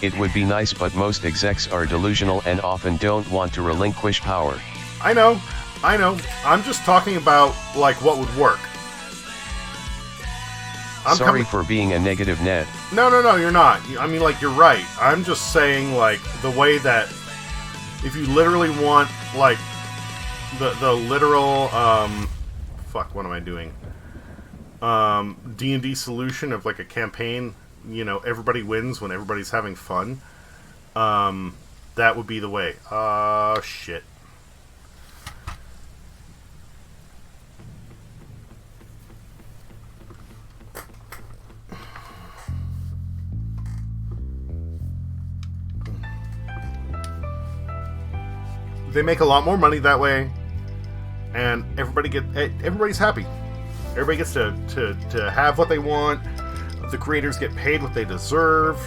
It would be nice, but most execs are delusional and often don't want to relinquish power. I know. I'm just talking about, like, what would work. Sorry for being a negative Ned. No, you're not. I mean, like, you're right. I'm just saying, like, the way that if you literally want, like the literal fuck, what am I doing? D&D solution of like a campaign, you know, everybody wins when everybody's having fun. That would be the way. Shit. They make a lot more money that way, and everybody's happy. Everybody gets to have what they want. The creators get paid what they deserve.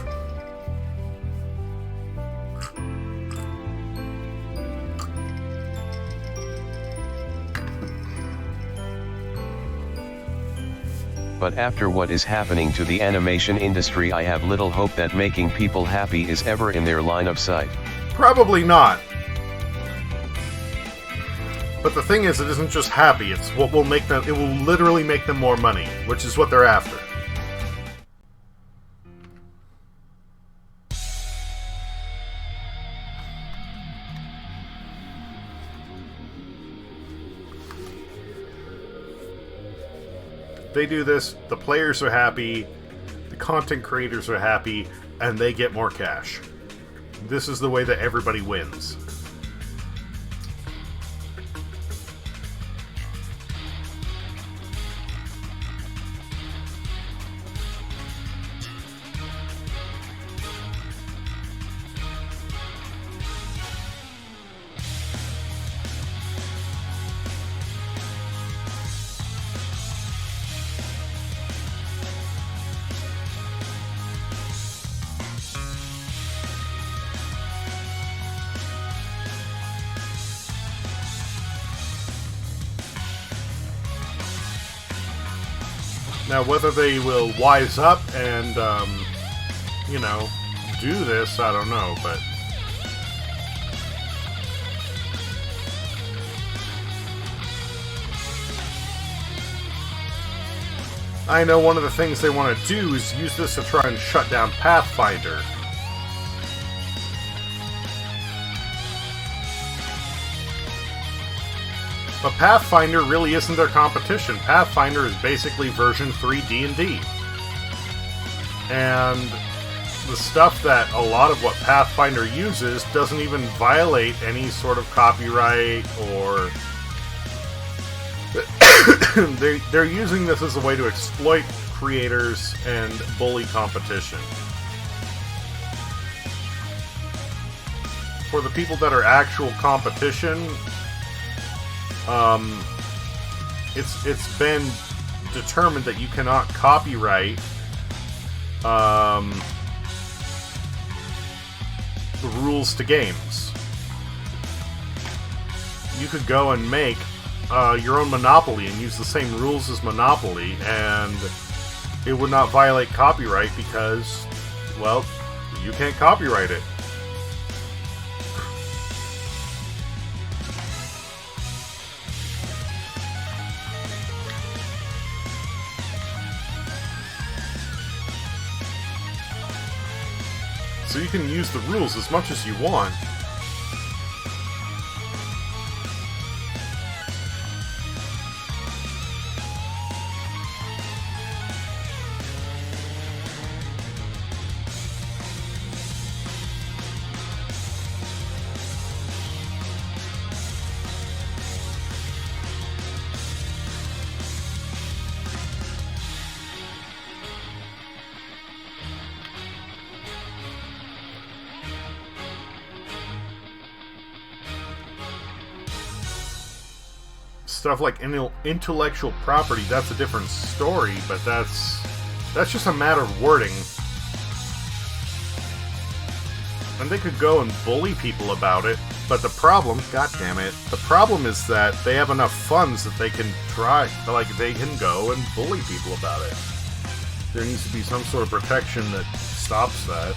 But after what is happening to the animation industry, I have little hope that making people happy is ever in their line of sight. Probably not. But the thing is, it isn't just happy, it's what will make them, it will literally make them more money, which is what they're after. They do this, the players are happy, the content creators are happy, and they get more cash. This is the way that everybody wins. Now, whether they will wise up and, you know, do this, I don't know, but... I know one of the things they want to do is use this to try and shut down Pathfinder. But Pathfinder really isn't their competition. Pathfinder is basically version 3 D&D. And the stuff that a lot of what Pathfinder uses doesn't even violate any sort of copyright or... they're using this as a way to exploit creators and bully competition. For the people that are actual competition... it's been determined that you cannot copyright the rules to games. You could go and make your own Monopoly and use the same rules as Monopoly, and it would not violate copyright because, well, you can't copyright it. So you can use the rules as much as you want. Stuff like intellectual property, that's a different story, but that's just a matter of wording. And they could go and bully people about it, but the problem, god damn it, the problem is that they have enough funds that they can try, like they can go and bully people about it. There needs to be some sort of protection that stops that.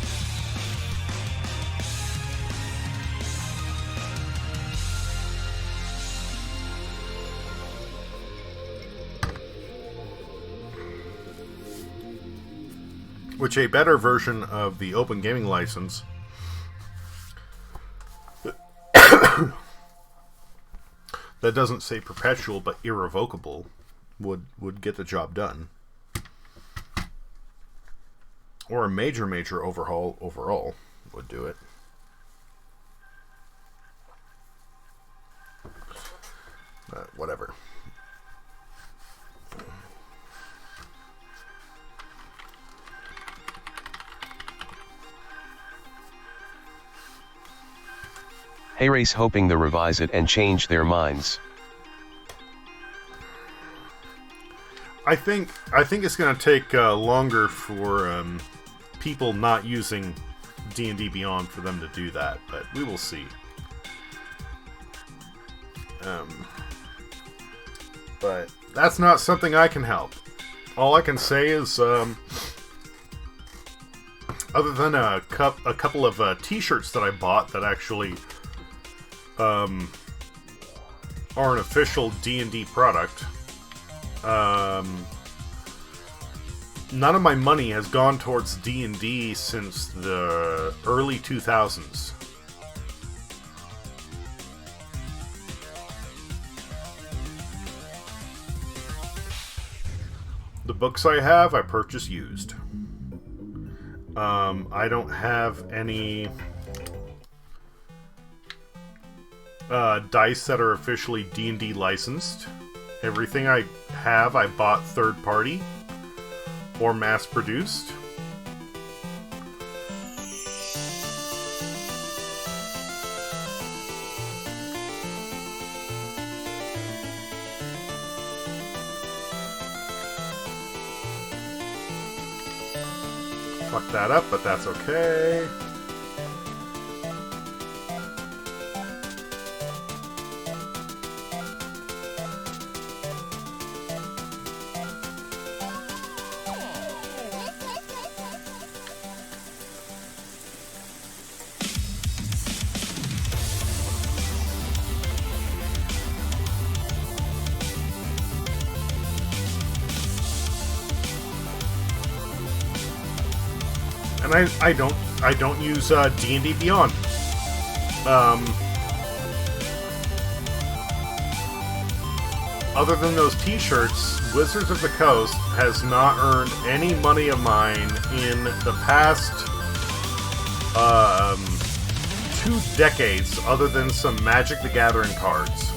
Which a better version of the Open Gaming License that doesn't say perpetual but irrevocable would get the job done. Or a major overhaul overall would do it. Whatever. Hey Race hoping they revise it and change their minds. I think it's going to take longer for people not using D&D Beyond for them to do that, but we will see. But that's not something I can help. All I can say is, other than a couple of T-shirts that I bought that actually are an official D&D product, none of my money has gone towards D&D since the early 2000s. The books I have, I purchase used. I don't have any dice that are officially D&D licensed. Everything I have, I bought third party or mass produced. Fuck that up, but that's okay. And I don't use D&D Beyond. Other than those T-shirts, Wizards of the Coast has not earned any money of mine in the past 2 decades, other than some Magic the Gathering cards.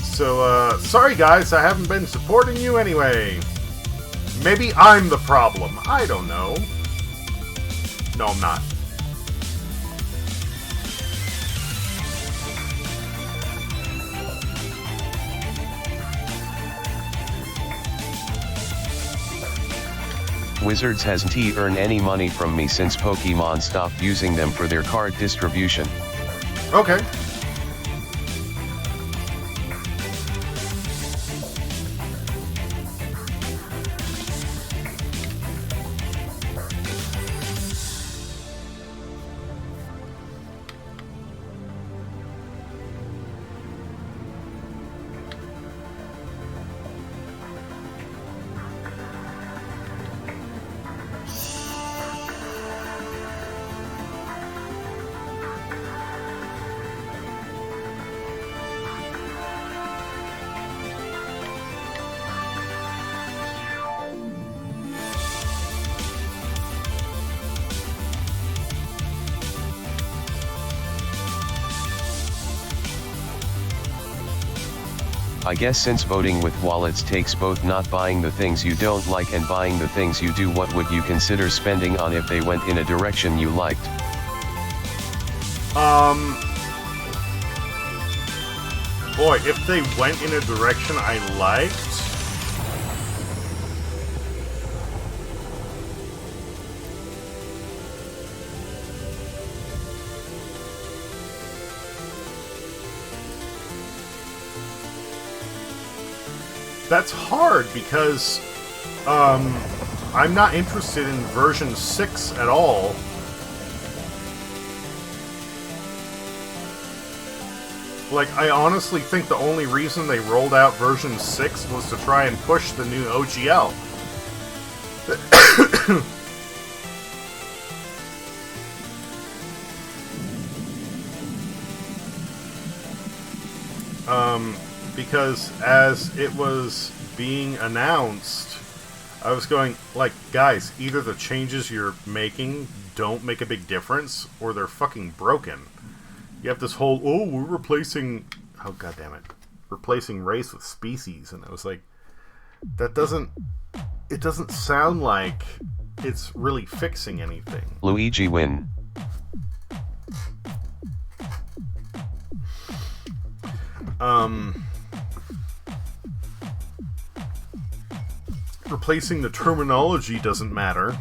So, sorry guys, I haven't been supporting you anyway. Maybe I'm the problem. I don't know. No, I'm not. Wizards hasn't earned any money from me since Pokemon stopped using them for their card distribution. Okay. I guess since voting with wallets takes both not buying the things you don't like and buying the things you do, what would you consider spending on if they went in a direction you liked? Boy, if they went in a direction I liked... That's hard because I'm not interested in version 6 at all. Like, I honestly think the only reason they rolled out version 6 was to try and push the new OGL. Because as it was being announced, I was going, like, guys, either the changes you're making don't make a big difference, or they're fucking broken. You have this whole, oh, we're replacing, oh, goddammit, replacing race with species, and I was like, that doesn't, it doesn't sound like it's really fixing anything. Luigi win. Replacing the terminology doesn't matter.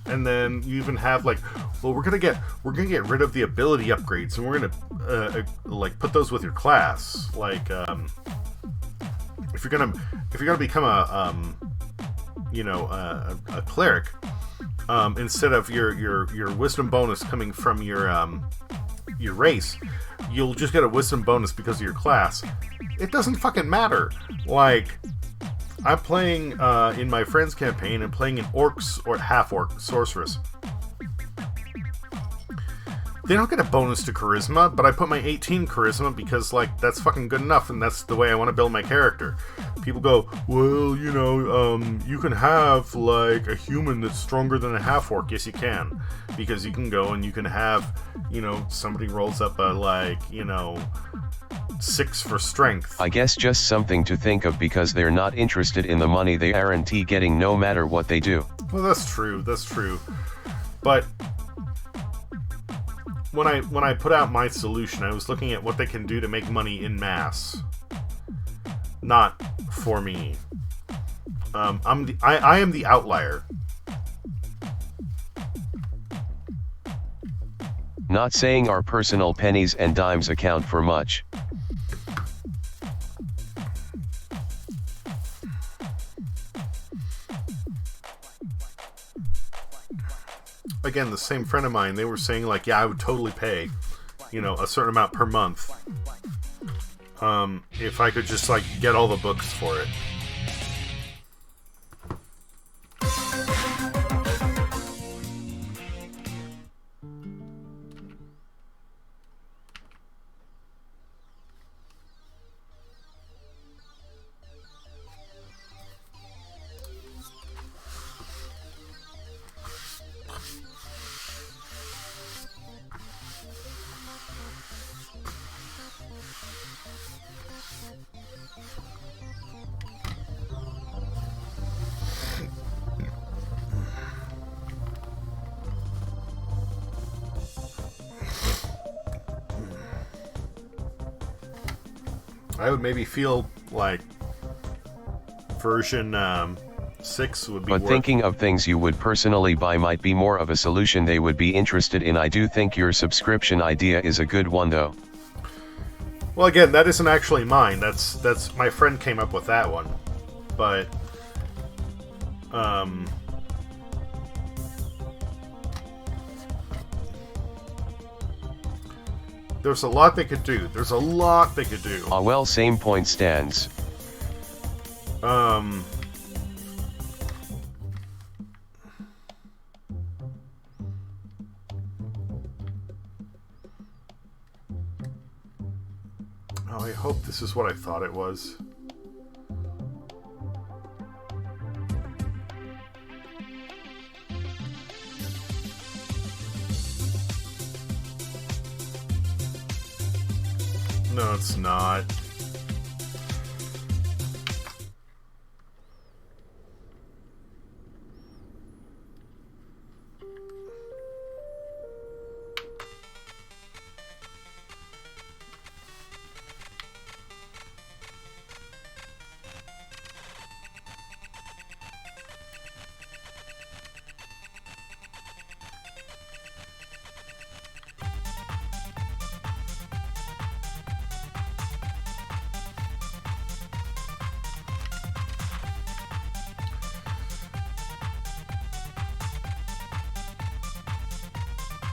And then you even have like, well, we're gonna get rid of the ability upgrades, and we're gonna like put those with your class. Like, if you're gonna become a cleric, instead of your wisdom bonus coming from your race, you'll just get a wisdom bonus because of your class. It doesn't fucking matter. Like, I'm playing in my friend's campaign and playing an orcs or half-orc sorceress. They don't get a bonus to charisma, but I put my 18 charisma because, like, that's fucking good enough, and that's the way I want to build my character. People go, well, you know, you can have, like, a human that's stronger than a half-orc. Yes, you can. Because you can go and you can have, you know, somebody rolls up a, like, you know, 6 for strength. I guess just something to think of, because they're not interested in the money they guarantee getting no matter what they do. Well, that's true. But when I put out my solution, I was looking at what they can do to make money in mass, not for me. I am the outlier. Not saying our personal pennies and dimes account for much. Again, the same friend of mine, they were saying, like, yeah, I would totally pay, you know, a certain amount per month, if I could just, like, get all the books for it. I would maybe feel like version 6 would be But worth. thinking of things you would personally buy might be more of a solution they would be interested in. I do think your subscription idea is a good one, though. Well, again, that isn't actually mine. That's my friend came up with that one. But there's a lot they could do. Ah, well, same point stands. Oh, I hope this is what I thought it was. No, it's not.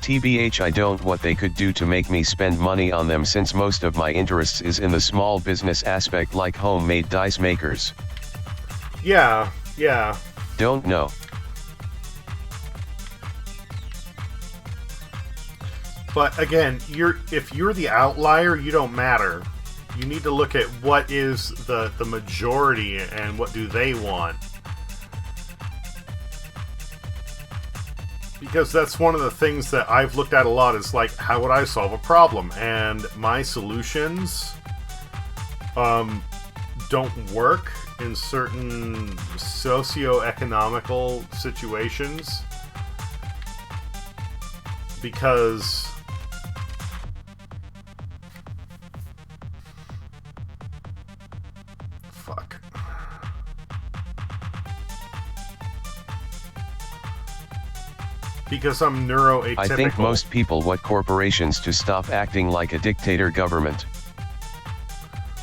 TBH, I don't what they could do to make me spend money on them, since most of my interests is in the small business aspect, like homemade dice makers. Yeah. Don't know. But again, if you're the outlier, you don't matter. You need to look at what is the majority and what do they want. Because that's one of the things that I've looked at a lot is like, how would I solve a problem? And my solutions don't work in certain socio-economical situations because because I'm neuroatypical. I think most people want corporations to stop acting like a dictator government.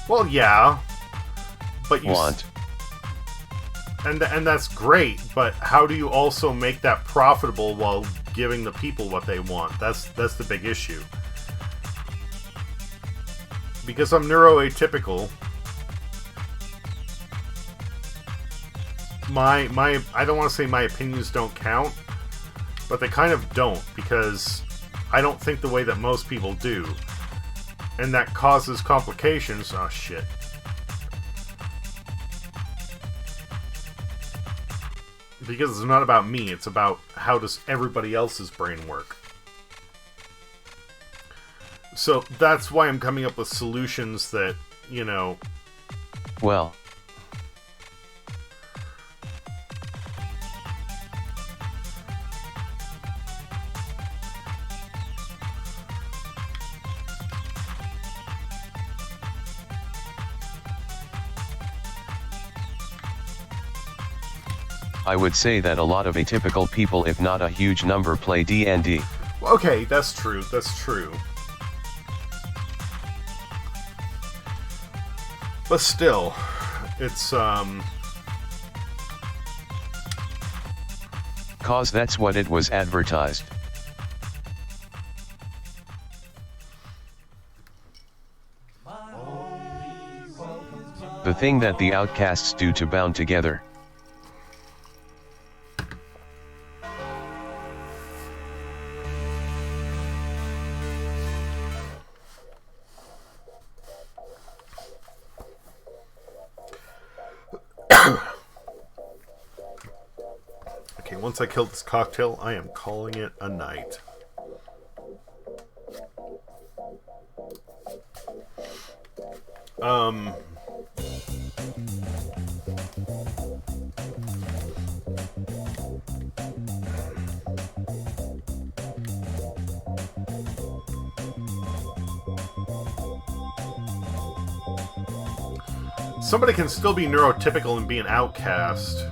Well, yeah, but you want. And that's great, but how do you also make that profitable while giving the people what they want? That's the big issue. Because I'm neuroatypical, my I don't want to say my opinions don't count, but they kind of don't, because I don't think the way that most people do. And that causes complications. Oh, shit. Because it's not about me, it's about how does everybody else's brain work. So that's why I'm coming up with solutions that, you know... Well... I would say that a lot of atypical people, if not a huge number, play D&D. Okay, that's true, that's true. But still, it's, 'Cause that's what it was advertised. The thing that the outcasts do to bound together. Okay, once I kill this cocktail, I am calling it a night. Somebody can still be neurotypical and be an outcast.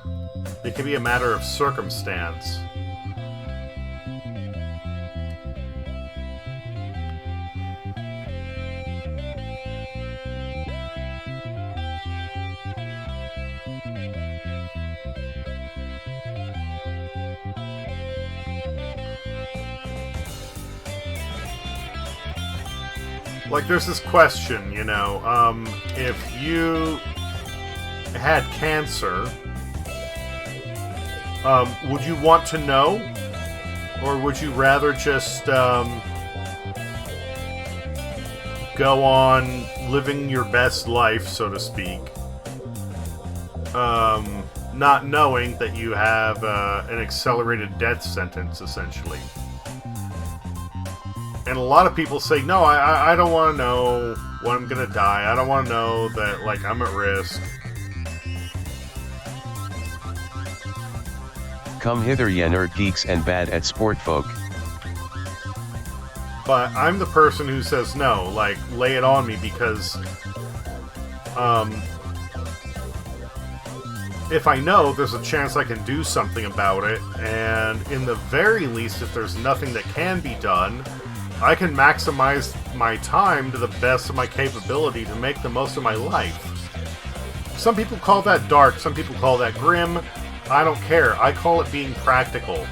It can be a matter of circumstance. Like, there's this question, you know, if you had cancer, would you want to know? Or would you rather just, go on living your best life, so to speak, not knowing that you have, an accelerated death sentence, essentially? And a lot of people say, no, I don't want to know when I'm gonna die. I don't want to know that, like, I'm at risk. Come hither, ye nerd geeks and bad at sport folk. But I'm the person who says no, like, lay it on me, because, if I know, there's a chance I can do something about it, and in the very least, if there's nothing that can be done, I can maximize my time to the best of my capability to make the most of my life. Some people call that dark, some people call that grim. I don't care. I call it being practical.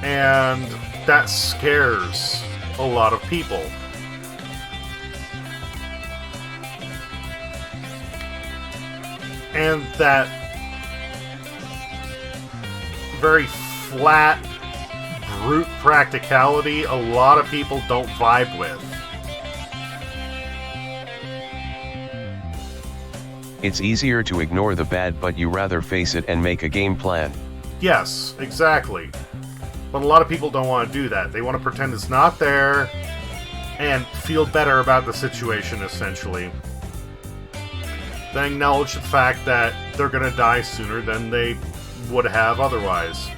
And that scares a lot of people. And that very flat, brute practicality a lot of people don't vibe with. It's easier to ignore the bad, but you rather face it and make a game plan. Yes, exactly. But a lot of people don't want to do that. They want to pretend it's not there and feel better about the situation, essentially. Then acknowledge the fact that they're going to die sooner than they would have otherwise.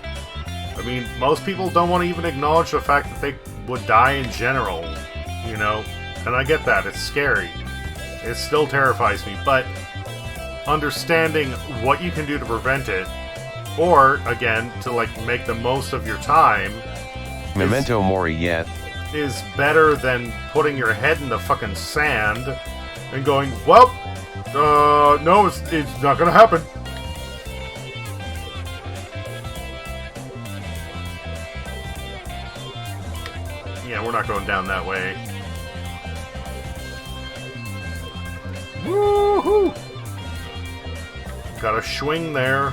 I mean, most people don't want to even acknowledge the fact that they would die in general, you know? And I get that. It's scary. It still terrifies me, but understanding what you can do to prevent it, or, again, to, like, make the most of your time... Memento mori yet. ...is better than putting your head in the fucking sand and going, well, no, it's not gonna happen. Yeah, we're not going down that way. Woohoo! Got a swing there.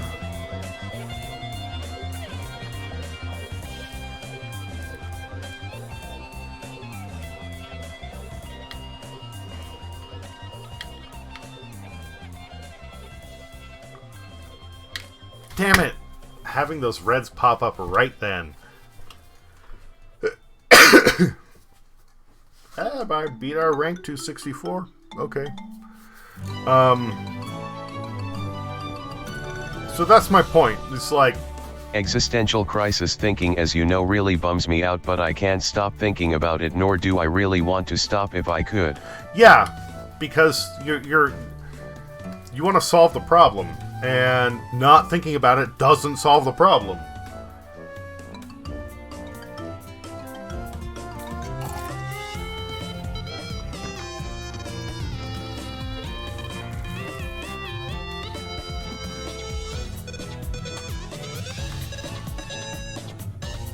Damn it! Having those reds pop up right then. I beat our rank to 64. Okay. So that's my point. It's like... Existential crisis thinking, as you know, really bums me out, but I can't stop thinking about it, nor do I really want to stop if I could. Yeah, because you want to solve the problem, and not thinking about it doesn't solve the problem.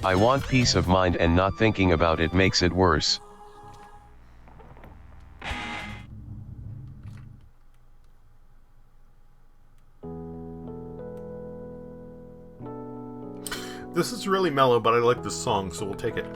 I want peace of mind, and not thinking about it makes it worse. This is really mellow, but I like this song, so we'll take it.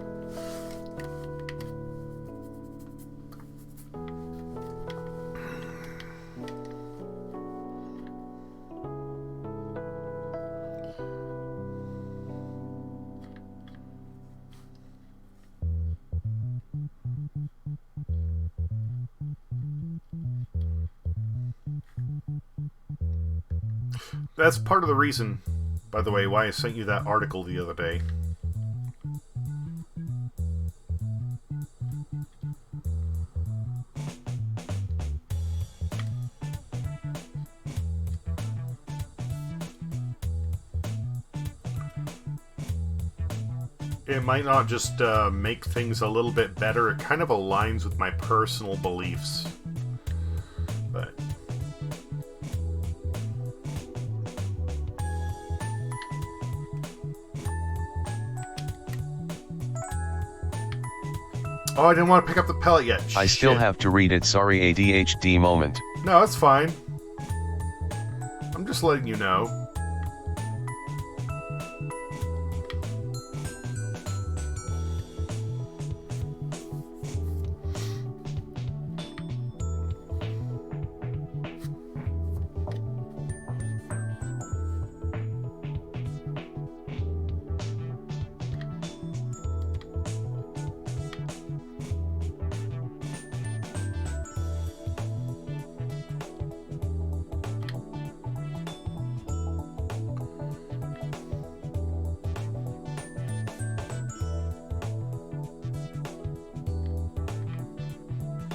That's part of the reason, by the way, why I sent you that article the other day. It might not just make things a little bit better, it kind of aligns with my personal beliefs. But... oh, I didn't want to pick up the pellet yet. I still Shit. have to read it, sorry, ADHD moment. No, it's fine. I'm just letting you know.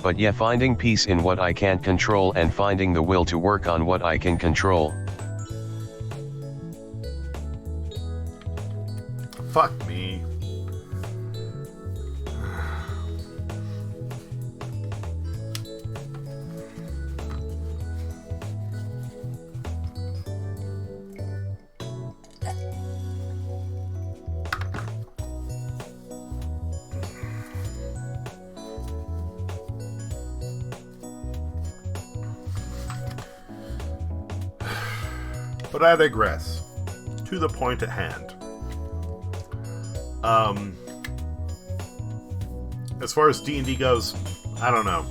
But yeah, finding peace in what I can't control and finding the will to work on what I can control. Fuck me. But I digress. To the point at hand. As far as D&D goes, I don't know.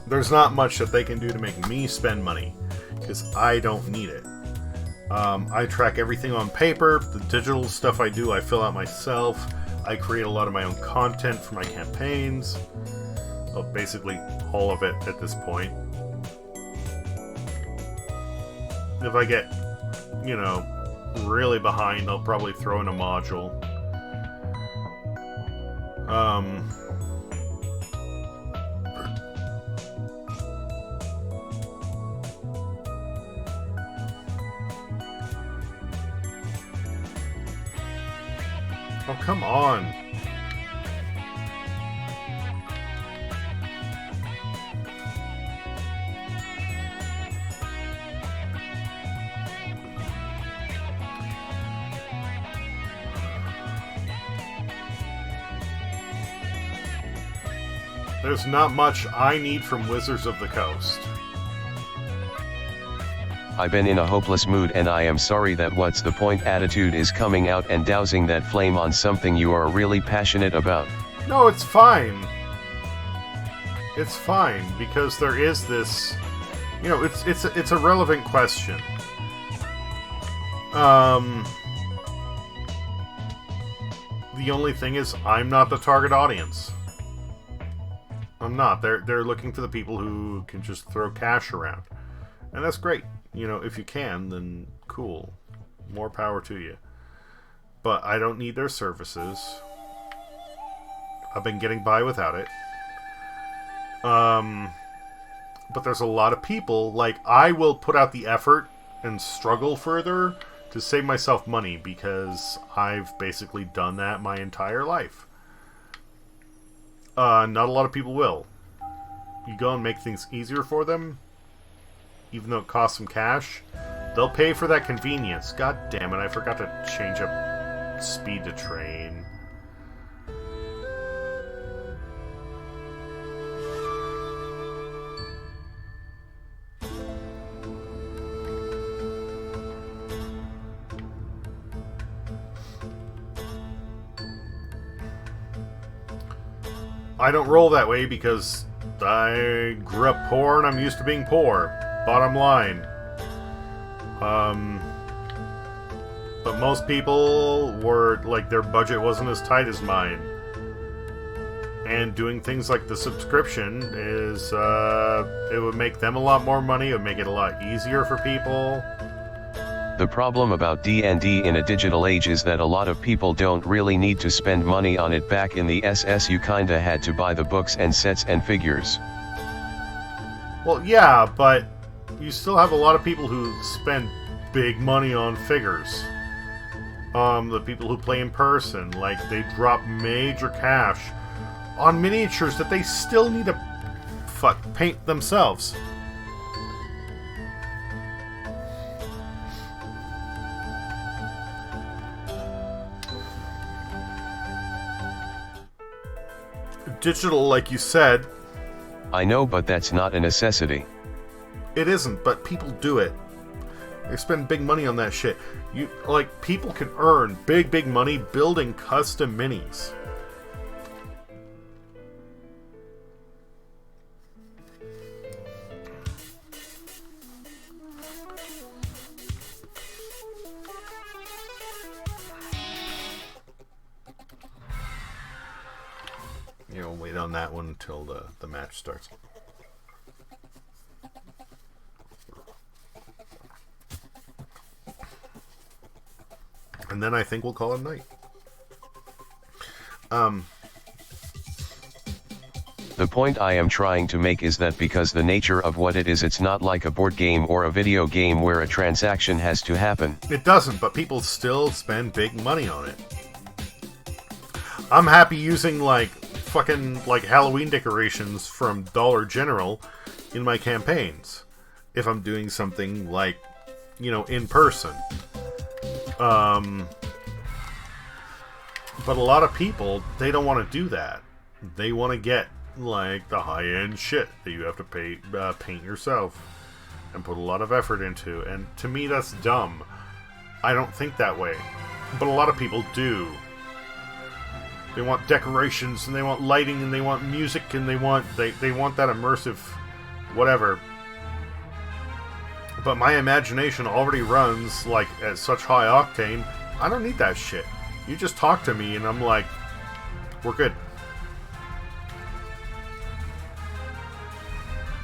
There's not much that they can do to make me spend money, because I don't need it. I track everything on paper. The digital stuff I do, I fill out myself. I create a lot of my own content for my campaigns. Well, basically all of it at this point. If I get, you know, really behind, I'll probably throw in a module. Oh, come on. There's not much I need from Wizards of the Coast. I've been in a hopeless mood and I am sorry that what's the point attitude is coming out and dousing that flame on something you are really passionate about. No, it's fine. It's fine, because there is this... You know, it's a relevant question. The only thing is, I'm not the target audience. I'm not. They're looking for the people who can just throw cash around. And that's great. You know, if you can, then cool. More power to you. But I don't need their services. I've been getting by without it. But there's a lot of people, like, I will put out the effort and struggle further to save myself money, because I've basically done that my entire life. Not a lot of people will. You go and make things easier for them, even though it costs them cash, they'll pay for that convenience. God damn it, I forgot to change up speed to train. I don't roll that way because I grew up poor and I'm used to being poor. Bottom line. But most people were, like, their budget wasn't as tight as mine. And doing things like the subscription is, it would make them a lot more money, it would make it a lot easier for people. The problem about D&D in a digital age is that a lot of people don't really need to spend money on it. Back in the SS you kinda had to buy the books and sets and figures. Well, yeah, but you still have a lot of people who spend big money on figures. The people who play in person, like, they drop major cash on miniatures that they still need to paint themselves. Digital, like you said. I know, but that's not a necessity. It isn't, but people do it. They spend big money on that shit. People can earn big money building custom minis. You know, wait on that one until the match starts. And then I think we'll call it a night. The point I am trying to make is that because the nature of what it is, it's not like a board game or a video game where a transaction has to happen. It doesn't, but people still spend big money on it. I'm happy using, like, fucking, like, Halloween decorations from Dollar General in my campaigns. If I'm doing something, like, you know, in person. But a lot of people, they don't want to do that. They want to get, like, the high-end shit that you have to paint yourself and put a lot of effort into. And to me, that's dumb. I don't think that way. But a lot of people do. They want decorations, and they want lighting, and they want music, and they want that immersive whatever. But my imagination already runs like at such high octane. I don't need that shit. You just talk to me, and I'm like, we're good.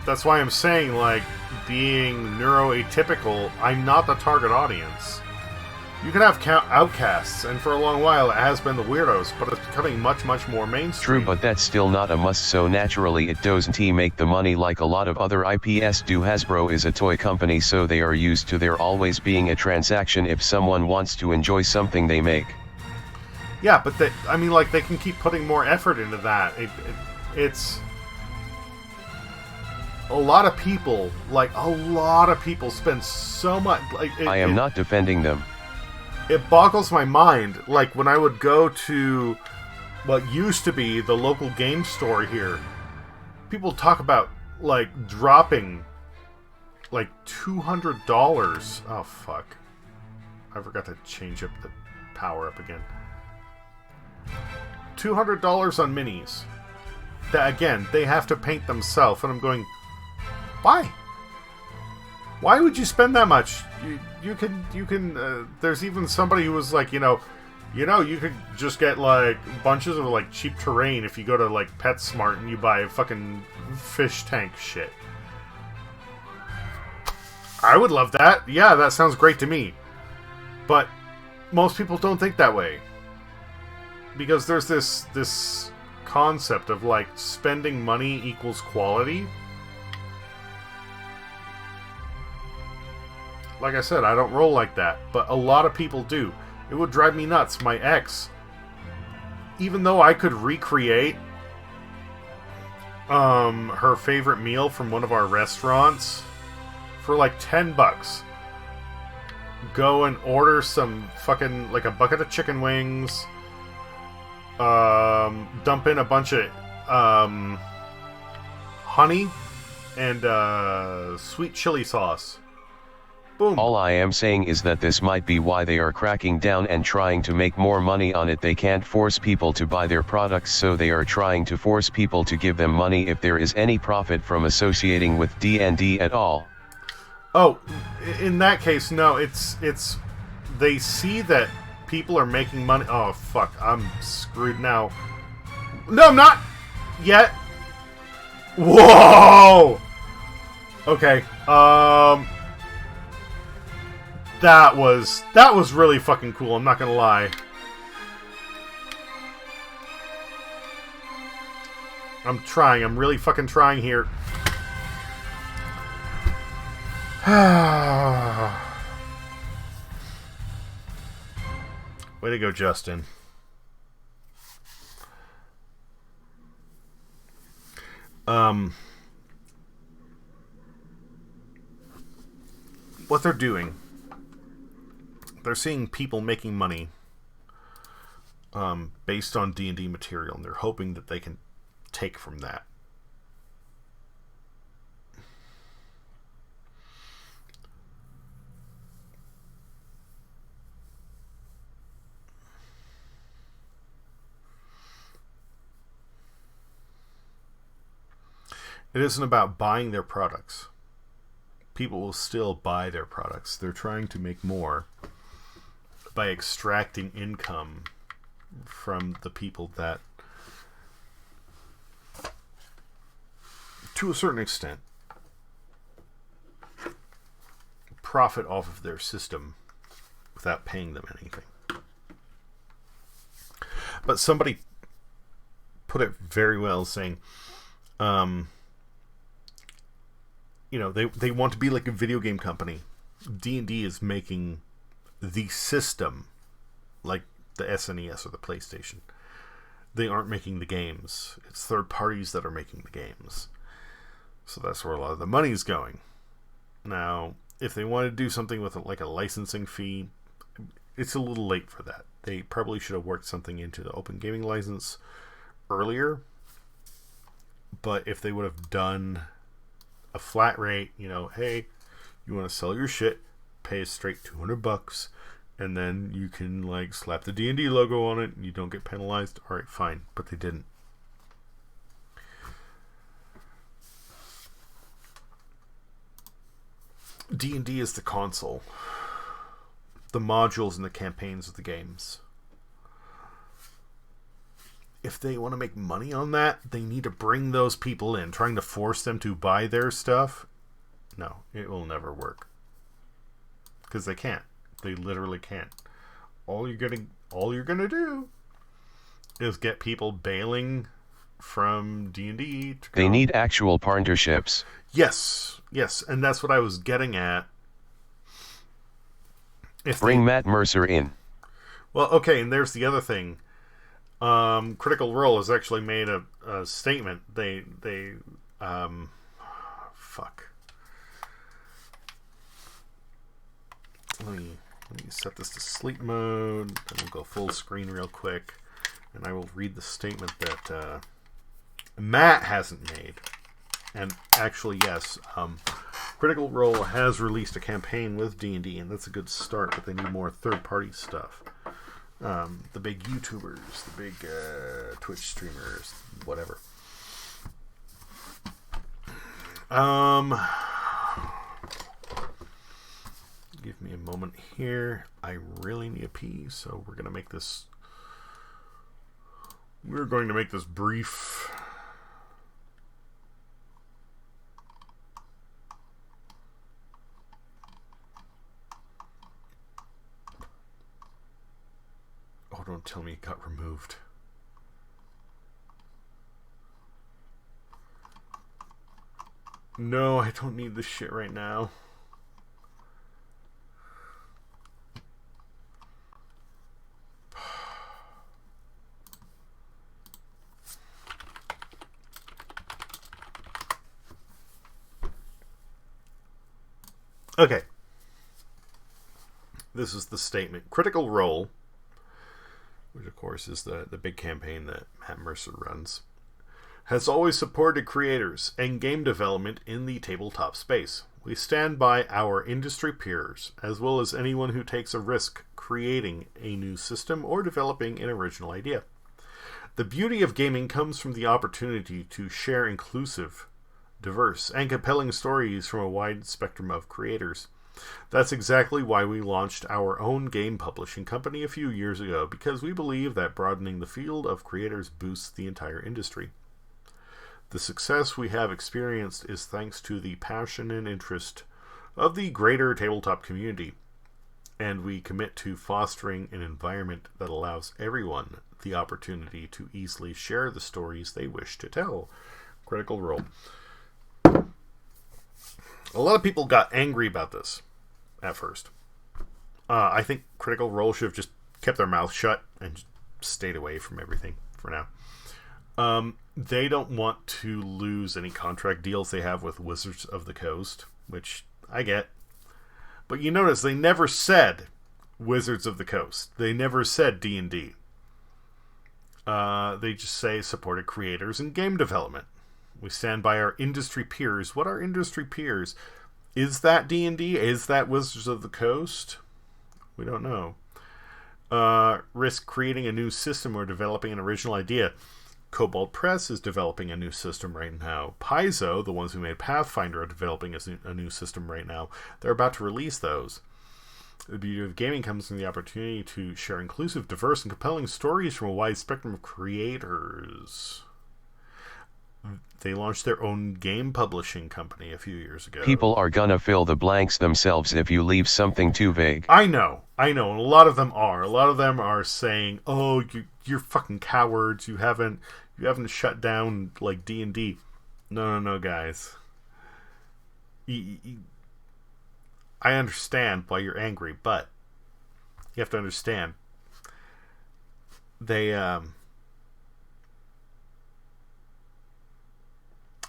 That's why I'm saying, like, being neuroatypical, I'm not the target audience. You can have outcasts, and for a long while it has been the weirdos, but it's becoming much, much more mainstream. True, but that's still not a must, so naturally it doesn't make the money like a lot of other IPs do. Hasbro is a toy company, so they are used to there always being a transaction if someone wants to enjoy something they make. Yeah, but they can keep putting more effort into that. It's... A lot of people spend so much... I am not defending them. It boggles my mind, like, when I would go to what used to be the local game store here, people talk about, like, dropping, like, $200. Oh, fuck. I forgot to change up the power up again. $200 on minis. That, again, they have to paint themselves, and I'm going, why? Why would you spend that much? You can. There's even somebody who was like, you could just get like bunches of like cheap terrain if you go to like PetSmart and you buy a fucking fish tank shit. I would love that. Yeah, that sounds great to me. But most people don't think that way, because there's this concept of like spending money equals quality. Like I said, I don't roll like that, but a lot of people do. It would drive me nuts. My ex, even though I could recreate her favorite meal from one of our restaurants for like $10, go and order some fucking, like, a bucket of chicken wings, dump in a bunch of honey and sweet chili sauce. Boom. All I am saying is that this might be why they are cracking down and trying to make more money on it. They can't force people to buy their products, so they are trying to force people to give them money if there is any profit from associating with D&D at all. Oh, in that case, no, it's they see that people are making money. Oh, fuck, I'm screwed now. No, I'm not yet. Whoa! Okay, That was really fucking cool, I'm not gonna lie. I'm really fucking trying here. Way to go, Justin. What they're doing, they're seeing people making money based on D&D material, and they're hoping that they can take from that. It isn't about buying their products. People will still buy their products. They're trying to make more by extracting income from the people that, to a certain extent, profit off of their system without paying them anything. But somebody put it very well, saying, they want to be like a video game company. D&D is making the system, like the SNES or the PlayStation. They aren't making the games. It's third parties that are making the games. So that's where a lot of the money's going. Now, if they want to do something with like a licensing fee, it's a little late for that. They probably should have worked something into the open gaming license earlier. But if they would have done a flat rate, hey, you want to sell your shit, pay us straight $200, and then you can like slap the D&D logo on it and you don't get penalized. All right, fine, but they didn't. D&D is the console. The modules and the campaigns of the games. If they want to make money on that, they need to bring those people in. Trying to force them to buy their stuff, no, it will never work. Because they can't. They literally can't. All you're gonna do is get people bailing from D&D. They need actual partnerships. Yes, and that's what I was getting at. Bring Matt Mercer in. Well, okay, and there's the other thing. Critical Role has actually made a statement. Fuck. Let me set this to sleep mode, then we'll go full screen real quick, and I will read the statement that Matt hasn't made. And actually, yes, Critical Role has released a campaign with D&D, and that's a good start, but they need more third-party stuff. The big YouTubers, the big Twitch streamers, whatever. Give me a moment here. I really need a pee, so we're going to make this brief. Oh, don't tell me it got removed. No, I don't need this shit right now. Okay. This is the statement. Critical Role, which of course is the big campaign that Matt Mercer runs, has always supported creators and game development in the tabletop space. We stand by our industry peers, as well as anyone who takes a risk creating a new system or developing an original idea. The beauty of gaming comes from the opportunity to share inclusive, diverse, and compelling stories from a wide spectrum of creators. That's exactly why we launched our own game publishing company a few years ago, because we believe that broadening the field of creators boosts the entire industry. The success we have experienced is thanks to the passion and interest of the greater tabletop community, and we commit to fostering an environment that allows everyone the opportunity to easily share the stories they wish to tell. Critical Role. A lot of people got angry about this at first. I think Critical Role should have just kept their mouth shut and just stayed away from everything for now. They don't want to lose any contract deals they have with Wizards of the Coast, which I get. But you notice they never said Wizards of the Coast. They never said D&D. They just say supported creators and game development. We stand by our industry peers. What are industry peers? Is that D&D? Is that Wizards of the Coast? We don't know. Risk creating a new system or developing an original idea. Cobalt Press is developing a new system right now. Paizo, the ones who made Pathfinder, are developing a new system right now. They're about to release those. The beauty of gaming comes from the opportunity to share inclusive, diverse, and compelling stories from a wide spectrum of creators. They launched their own game publishing company a few years ago. People are gonna fill the blanks themselves if you leave something too vague. I know, and a lot of them are. A lot of them are saying, "Oh, you're fucking cowards. You haven't shut down like D&D." No, guys. I understand why you're angry, but you have to understand they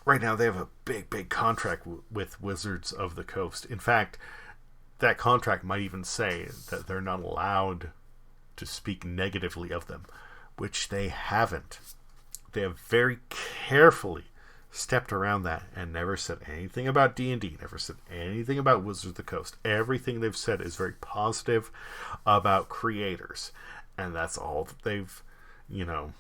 right now they have a big contract with Wizards of the Coast. In fact, that contract might even say that they're not allowed to speak negatively of them, which they haven't. They have very carefully stepped around that and never said anything about D&D, never said anything about Wizards of the Coast. Everything they've said is very positive about creators. And that's all that they've, you know...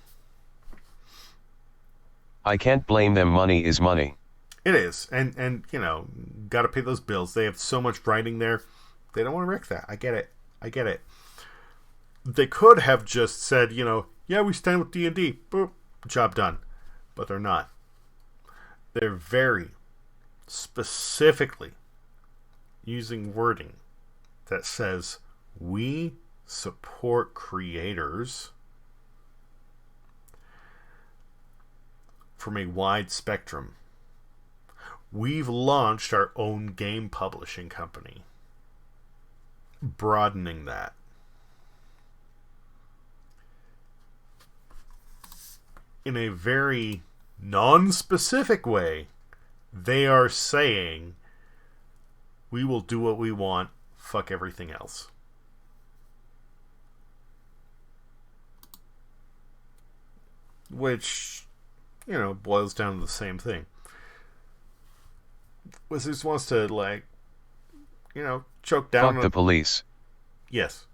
I can't blame them. Money is money. It is. And you know, got to pay those bills. They have so much writing there. They don't want to wreck that. I get it. They could have just said, you know, yeah, we stand with D&D. Boop. Job done. But they're not. They're very specifically using wording that says, we support creators from a wide spectrum. We've launched our own game publishing company, broadening that. In a very non-specific way, they are saying, we will do what we want, fuck everything else. Which, you know, boils down to the same thing. Wizards wants to, like, you know, choke down... Fuck the police. Yes.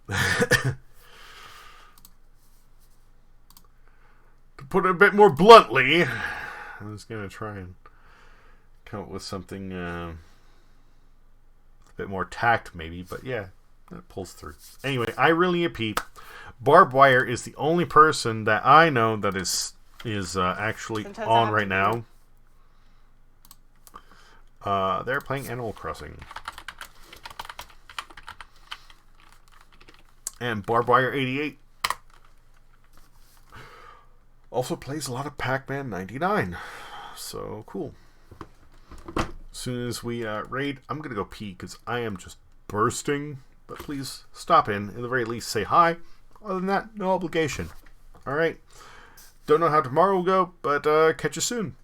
To put it a bit more bluntly, I was going to try and come up with something a bit more tact, maybe, but yeah, that pulls through. Anyway, I really a peep. Barbed Wire is the only person that I know that is actually on right now. They're playing Animal Crossing. And Barbed Wire 88 also plays a lot of Pac-Man 99. So, cool. As soon as we raid, I'm going to go pee because I am just bursting. But please stop in. At the very least, say hi. Other than that, no obligation. Alright. Don't know how tomorrow will go, but catch you soon.